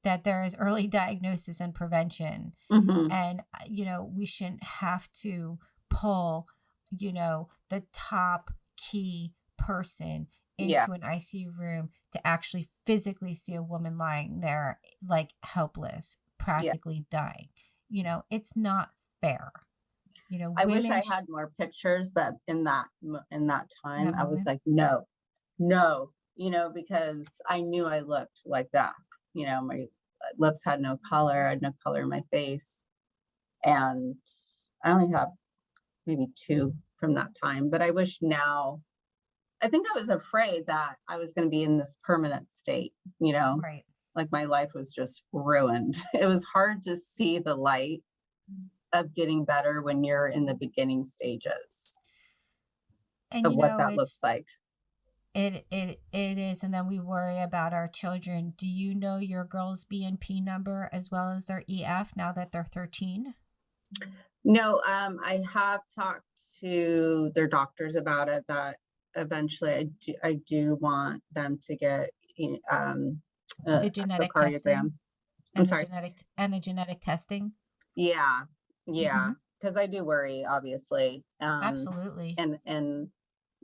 [SPEAKER 2] that there is early diagnosis and prevention?
[SPEAKER 3] Mm-hmm.
[SPEAKER 2] And, we shouldn't have to pull, the top key person
[SPEAKER 3] Yeah,
[SPEAKER 2] into an ICU room to actually physically see a woman lying there, like helpless,
[SPEAKER 3] yeah.
[SPEAKER 2] practically dying. It's not fair.
[SPEAKER 3] I wish
[SPEAKER 2] Women
[SPEAKER 3] I had more pictures, but in that
[SPEAKER 2] in
[SPEAKER 3] time,
[SPEAKER 2] that
[SPEAKER 3] I was
[SPEAKER 2] moment.
[SPEAKER 3] like, no, no, because I knew I looked like that. My lips had no color. I had no color in my face, and I only have maybe two from that time. But I wish now. I think I was afraid that I was going to be in this permanent state.
[SPEAKER 2] Right.
[SPEAKER 3] Like my life was just ruined. It was hard to see the light of getting better when you're in the beginning stages
[SPEAKER 2] And
[SPEAKER 3] of what that looks
[SPEAKER 2] it's
[SPEAKER 3] like.
[SPEAKER 2] it is, and then we worry about our children. Do you know your girl's BNP number as well as their EF now that they're 13?
[SPEAKER 3] No, I have talked to their doctors about it, that eventually I do want them to get
[SPEAKER 2] The genetic testing
[SPEAKER 3] echocardiogram. I'm sorry.
[SPEAKER 2] the genetic testing.
[SPEAKER 3] Yeah, yeah,
[SPEAKER 2] Hmm.
[SPEAKER 3] because I do worry, obviously.
[SPEAKER 2] Absolutely.
[SPEAKER 3] And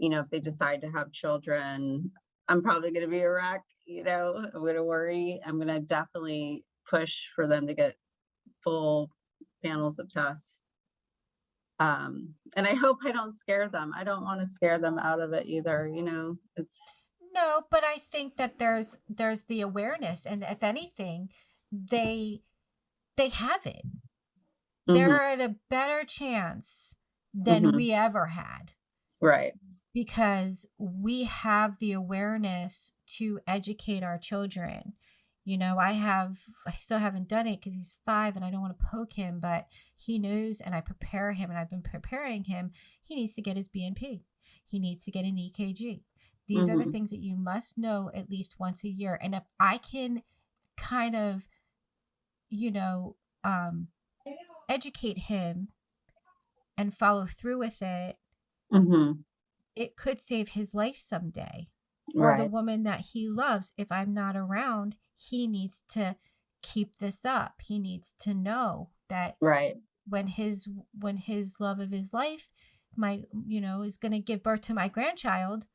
[SPEAKER 3] if they decide to have children, I'm probably going to be a wreck. I'm going to worry. I'm going to definitely push for them to get full panels of tests. And I hope I don't scare them. I don't want to scare them out of it either. It's
[SPEAKER 2] No, but I think that there's the awareness, and if anything, they have it.
[SPEAKER 3] hmm
[SPEAKER 2] They're at a better chance than
[SPEAKER 3] hmm
[SPEAKER 2] we ever had,
[SPEAKER 3] right.
[SPEAKER 2] because we have the awareness to educate our children. I still haven't done it because he's 5 and I don't want to poke him, but he knows, and I prepare him, and I've been preparing him. He needs to get his BNP. He needs to get an EKG. These are the
[SPEAKER 3] hmm
[SPEAKER 2] things that you must know at least once a year. And if I can kind of, you know, um, educate him and follow through with it,
[SPEAKER 3] hmm
[SPEAKER 2] it could save his life someday, or the
[SPEAKER 3] Right.
[SPEAKER 2] woman that he loves. If I'm not around, he needs to keep this up. He needs to know that
[SPEAKER 3] Right.
[SPEAKER 2] when his love of his life, is going to give birth to my grandchild,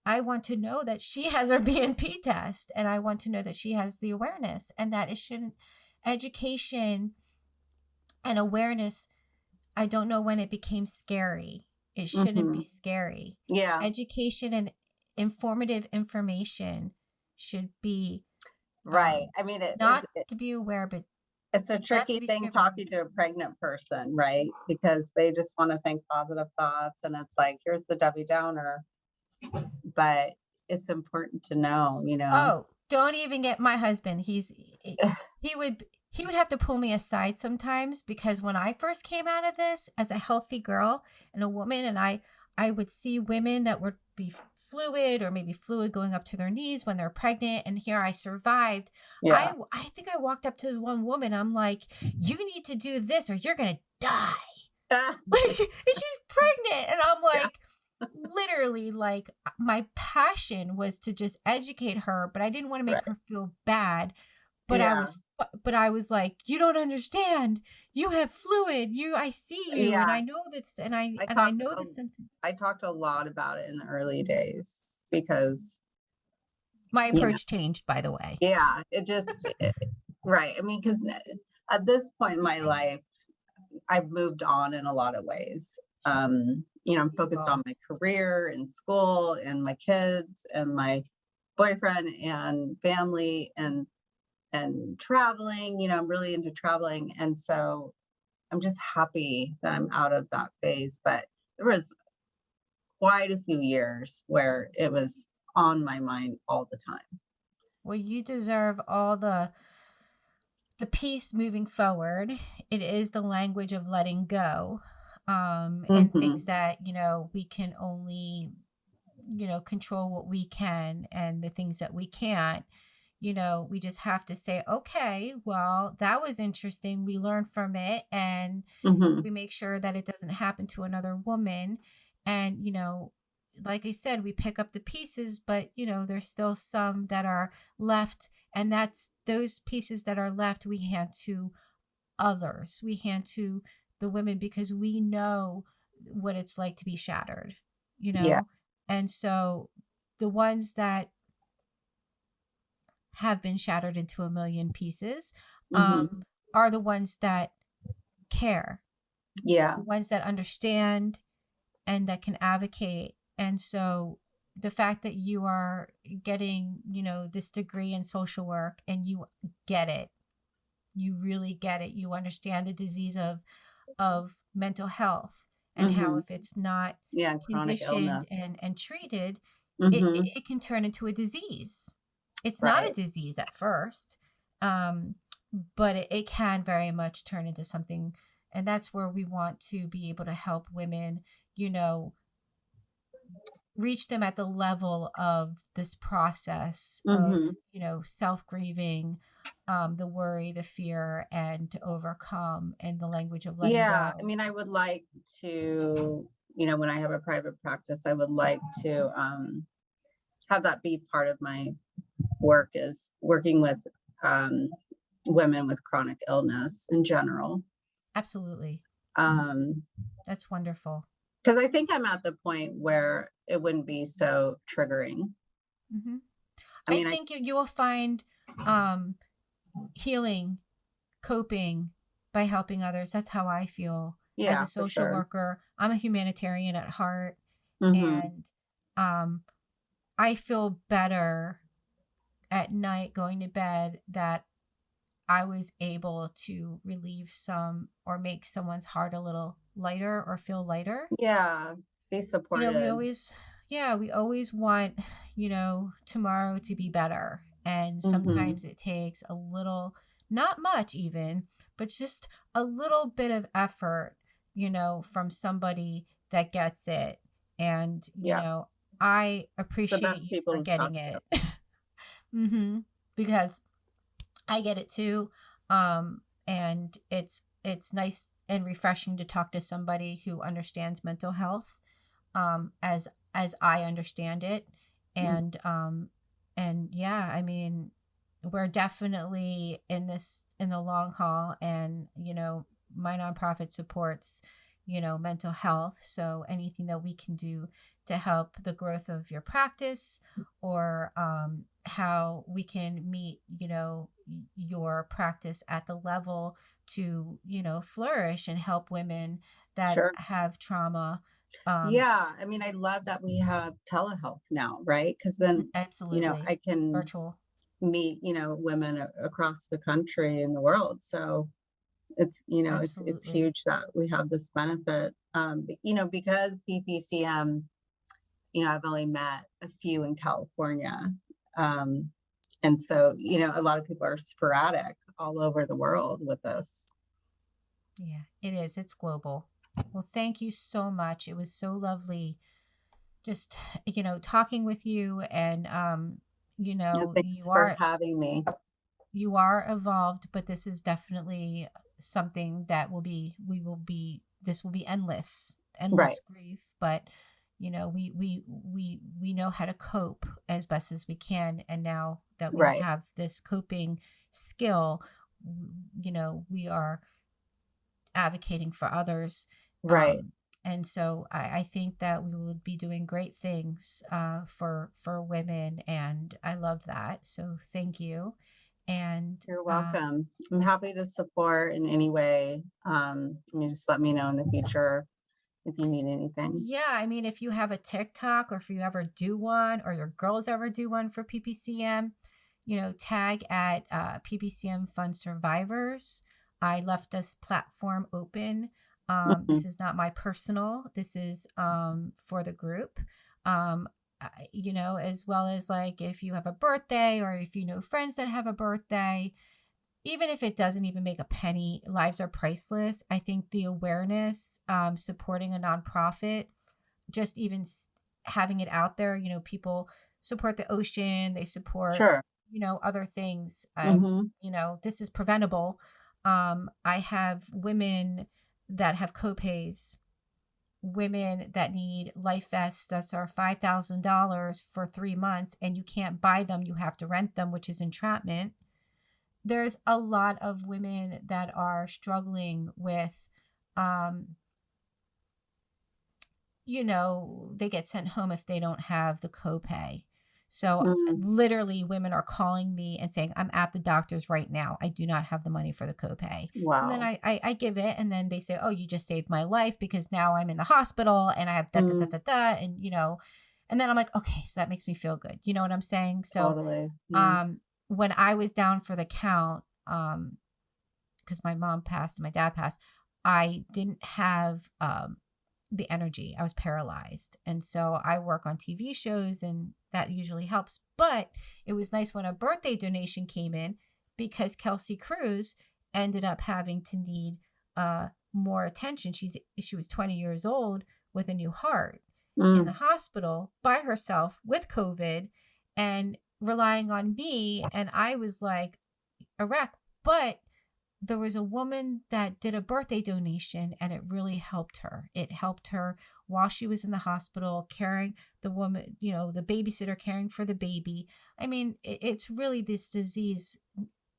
[SPEAKER 2] I want to know that she has her BNP test, and I want to know that she has the awareness, and that it shouldn't education and awareness. I don't know when it became scary. It shouldn't
[SPEAKER 3] hmm
[SPEAKER 2] be scary.
[SPEAKER 3] Yeah.
[SPEAKER 2] Education and informative information should be,
[SPEAKER 3] Right.
[SPEAKER 2] um,
[SPEAKER 3] I mean,
[SPEAKER 2] not to be aware, but
[SPEAKER 3] it's a
[SPEAKER 2] not to
[SPEAKER 3] tricky
[SPEAKER 2] be
[SPEAKER 3] thing
[SPEAKER 2] scared, but
[SPEAKER 3] talking to a pregnant person, right? Because they just want to think positive thoughts, and it's like, here's the Debbie Downer, but it's important to know.
[SPEAKER 2] oh, don't even get my husband. He would have to pull me aside sometimes, because when I first came out of this as a healthy girl and a woman, and I would see women that would be fluid, or maybe fluid going up to their knees when they're pregnant, and here I survived.
[SPEAKER 3] Yeah.
[SPEAKER 2] I think I walked up to one woman. I'm like, "You need to do this or you're going to die." Like, and she's pregnant, and I'm
[SPEAKER 3] Yeah.
[SPEAKER 2] like, literally, like, my passion was to just educate her, but I didn't want to make
[SPEAKER 3] Right.
[SPEAKER 2] her feel bad. But I
[SPEAKER 3] Yeah.
[SPEAKER 2] was like, "You don't understand. You have fluid. I see you, and
[SPEAKER 3] Yeah.
[SPEAKER 2] I know this, and I
[SPEAKER 3] I
[SPEAKER 2] and I
[SPEAKER 3] talked
[SPEAKER 2] know the symptom."
[SPEAKER 3] I talked a lot about it in the early days because,
[SPEAKER 2] My
[SPEAKER 3] you know,
[SPEAKER 2] approach changed, by the way.
[SPEAKER 3] yeah, right. I mean, because at this point in my life, I've moved on in a lot of ways. I'm focused on
[SPEAKER 2] Evolved.
[SPEAKER 3] my career and school and my kids and my boyfriend and family and traveling. I'm really into traveling. And so I'm just happy that I'm out of that phase. But there was quite a few years where it was on my mind all the time.
[SPEAKER 2] Well, you deserve all the peace moving forward. It is the language of letting go, and things
[SPEAKER 3] hmm
[SPEAKER 2] that we can only control what we can, and the things that we can't, we just have to say, okay, well, that was interesting. We learned from it, and
[SPEAKER 3] Hmm.
[SPEAKER 2] we make sure that it doesn't happen to another woman. And, like I said, we pick up the pieces, but, there's still some that are left. And that's those pieces that are left, we hand to others. We hand to the women because we know what it's like to be shattered, you
[SPEAKER 3] Yeah.
[SPEAKER 2] know? And so the ones that have been shattered into a million pieces
[SPEAKER 3] Hmm.
[SPEAKER 2] are the ones that care,
[SPEAKER 3] Yeah.
[SPEAKER 2] the ones that understand and that can advocate. And so the fact that you are getting, this degree in social work and you get it, you really get it. You understand the disease of mental health and how
[SPEAKER 3] Hmm.
[SPEAKER 2] if it's not
[SPEAKER 3] Yeah. And chronic
[SPEAKER 2] conditioned
[SPEAKER 3] illness.
[SPEAKER 2] and treated,
[SPEAKER 3] Hmm.
[SPEAKER 2] it can turn into a disease. It's not a
[SPEAKER 3] Right.
[SPEAKER 2] disease at first, um, but it can very much turn into something. And that's where we want to be able to help women, you know, reach them at the level of this process of,
[SPEAKER 3] Hmm.
[SPEAKER 2] self grieving, the worry, the fear, and to overcome, and the language of letting
[SPEAKER 3] Yeah. I
[SPEAKER 2] go.
[SPEAKER 3] mean, I would like to, when I have a private practice, I would like to have that be part of my work, is working with um, women with chronic illness in general.
[SPEAKER 2] Absolutely.
[SPEAKER 3] Um,
[SPEAKER 2] That's wonderful.
[SPEAKER 3] because I think I'm at the point where it wouldn't be so triggering.
[SPEAKER 2] Hmm.
[SPEAKER 3] I
[SPEAKER 2] I
[SPEAKER 3] mean,
[SPEAKER 2] think you will find um, healing, coping by helping others. That's how I feel as a
[SPEAKER 3] yeah, for
[SPEAKER 2] social
[SPEAKER 3] sure.
[SPEAKER 2] worker. I'm a humanitarian at heart,
[SPEAKER 3] Hmm.
[SPEAKER 2] and um, I feel better at night going to bed that I was able to relieve some or make someone's heart a little lighter or feel lighter.
[SPEAKER 3] Yeah, be
[SPEAKER 2] We
[SPEAKER 3] supported.
[SPEAKER 2] always, yeah, we always want, tomorrow to be better. And
[SPEAKER 3] Hmm.
[SPEAKER 2] sometimes it takes a little, not much even, but just a little bit of effort, from somebody that gets it. And,
[SPEAKER 3] Yeah,
[SPEAKER 2] I
[SPEAKER 3] it's the
[SPEAKER 2] appreciate
[SPEAKER 3] best
[SPEAKER 2] you for
[SPEAKER 3] people to talk
[SPEAKER 2] getting
[SPEAKER 3] to.
[SPEAKER 2] it. Hmm. Because I get it too. And it's nice and refreshing to talk to somebody who understands mental health, as I understand it.
[SPEAKER 3] Mm.
[SPEAKER 2] And yeah, I mean, we're definitely in the long haul, and my nonprofit supports, mental health. So anything that we can do to help the growth of your practice, or how we can meet, your practice at the level to, flourish and help women that
[SPEAKER 3] Sure.
[SPEAKER 2] have trauma. um
[SPEAKER 3] Yeah, I mean, I love that we have telehealth now, right? Because then,
[SPEAKER 2] Absolutely.
[SPEAKER 3] I can
[SPEAKER 2] Virtual.
[SPEAKER 3] meet, women across the country and the world. So it's
[SPEAKER 2] Absolutely.
[SPEAKER 3] huge that we have this benefit. Because PPCM, I've only met a few in California. Um, and so, a lot of people are sporadic all over the world with this.
[SPEAKER 2] Yeah, it is. It's global. Well, thank you so much. It was so lovely just, talking with you. And
[SPEAKER 3] And thanks
[SPEAKER 2] you
[SPEAKER 3] for
[SPEAKER 2] are
[SPEAKER 3] having me.
[SPEAKER 2] evolved, but this is definitely something that this will be
[SPEAKER 3] Right,
[SPEAKER 2] endless grief. But we know how to cope as best as we can. And now that we
[SPEAKER 3] right,
[SPEAKER 2] have this coping skill, we are advocating for others.
[SPEAKER 3] right.
[SPEAKER 2] And so I think that we would be doing great things for women, and I love that. So thank you. And
[SPEAKER 3] You're welcome. I'm
[SPEAKER 2] we'll,
[SPEAKER 3] happy to support in any way. You just let me know in the future if you need anything.
[SPEAKER 2] yeah, I mean, if you have a TikTok, or if you ever do one, or your girls ever do one for PPCM, tag at PPCM Fund Survivors. I left this platform open.
[SPEAKER 3] Mhm.
[SPEAKER 2] This is not my personal, this is for the group. As well as, like, if you have a birthday, or if you know friends that have a birthday, even if it doesn't even make a penny, lives are priceless. I think the awareness, supporting a nonprofit, just even having it out there, people support the ocean, they support
[SPEAKER 3] Sure.
[SPEAKER 2] other things.
[SPEAKER 3] Mhm.
[SPEAKER 2] This is preventable. I have women that have copays, women that need life vests that are $5,000 for 3 months, and you can't buy them. You have to rent them, which is entrapment. There's a lot of women that are struggling with, they get sent home if they don't have the copay. So
[SPEAKER 3] Mm.
[SPEAKER 2] literally women are calling me and saying, I'm at the doctor's right now. I do not have the money for the copay. So then
[SPEAKER 3] Wow.
[SPEAKER 2] I give it, and then they say, oh, you just saved my life because now I'm in the hospital and I have da da da
[SPEAKER 3] Mm.
[SPEAKER 2] da da. And then I'm like, okay, so that makes me feel good. You know what I'm saying? So
[SPEAKER 3] Totally. Yeah.
[SPEAKER 2] when I was down for the count, because my mom passed and my dad passed, I didn't have the energy. I was paralyzed. And so I work on TV shows, and that usually helps. But it was nice when a birthday donation came in, because Kelsey Cruz ended up having to need more attention. She was 20 years old with a new heart in the
[SPEAKER 3] Mm.
[SPEAKER 2] hospital by herself with COVID and relying on me. And I was like a wreck. But there was a woman that did a birthday donation, and it really helped her. It helped her while she was in the hospital, caring the woman, the babysitter caring for the baby. I mean, it's really, this disease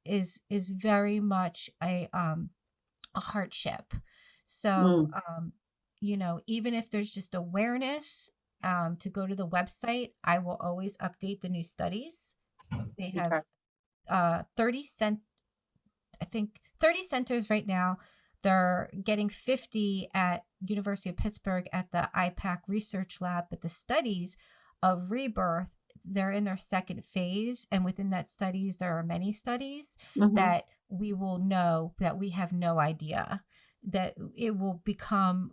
[SPEAKER 2] is very much a hardship. So,
[SPEAKER 3] Mm.
[SPEAKER 2] even if there's just awareness, to go to the website, I will always update the new studies. They have
[SPEAKER 3] Okay.
[SPEAKER 2] 30 centers right now. They're getting 50 at University of Pittsburgh at the IPAC research lab. But the studies of rebirth, they're in their second phase. And within that studies, there are many studies
[SPEAKER 3] Mhm.
[SPEAKER 2] that we will know that we have no idea, that it will become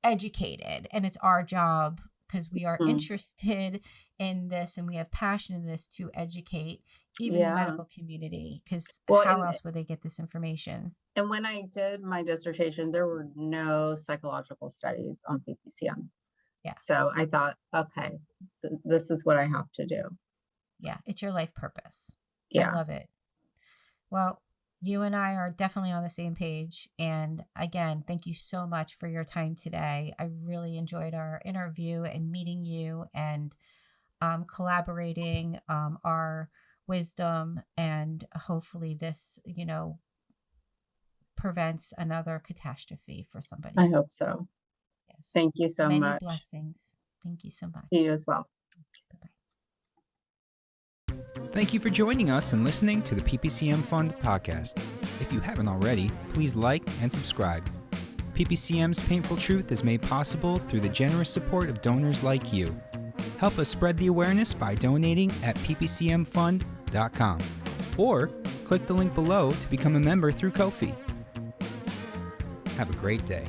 [SPEAKER 2] educated. And it's our job, because we are
[SPEAKER 3] Mm.
[SPEAKER 2] interested in this and we have passion in this, to educate even the
[SPEAKER 3] Yeah.
[SPEAKER 2] medical community, because
[SPEAKER 3] Well,
[SPEAKER 2] how else would they get this information?
[SPEAKER 3] and when I did my dissertation, there were no psychological studies on PPCM.
[SPEAKER 2] Yeah.
[SPEAKER 3] So I thought, okay, this is what I have to do.
[SPEAKER 2] Yeah. It's your life purpose. I
[SPEAKER 3] Yeah.
[SPEAKER 2] love it. Well, you and I are definitely on the same page. And again, thank you so much for your time today. I really enjoyed our interview and meeting you, and collaborating our wisdom. And hopefully this, prevents another catastrophe for
[SPEAKER 3] I
[SPEAKER 2] somebody.
[SPEAKER 3] hope so.
[SPEAKER 2] Yes.
[SPEAKER 3] Thank you so
[SPEAKER 2] Many
[SPEAKER 3] much.
[SPEAKER 2] blessings. Thank you so
[SPEAKER 3] You
[SPEAKER 2] much.
[SPEAKER 3] as well.
[SPEAKER 2] Bye-bye.
[SPEAKER 1] Thank you for joining us and listening to the PPCM Fund podcast. If you haven't already, please like and subscribe. PPCM's Painful Truth is made possible through the generous support of donors like you. Help us spread the awareness by donating at ppcmfund.com, or click the link below to become a member through Ko-fi. Have a great day.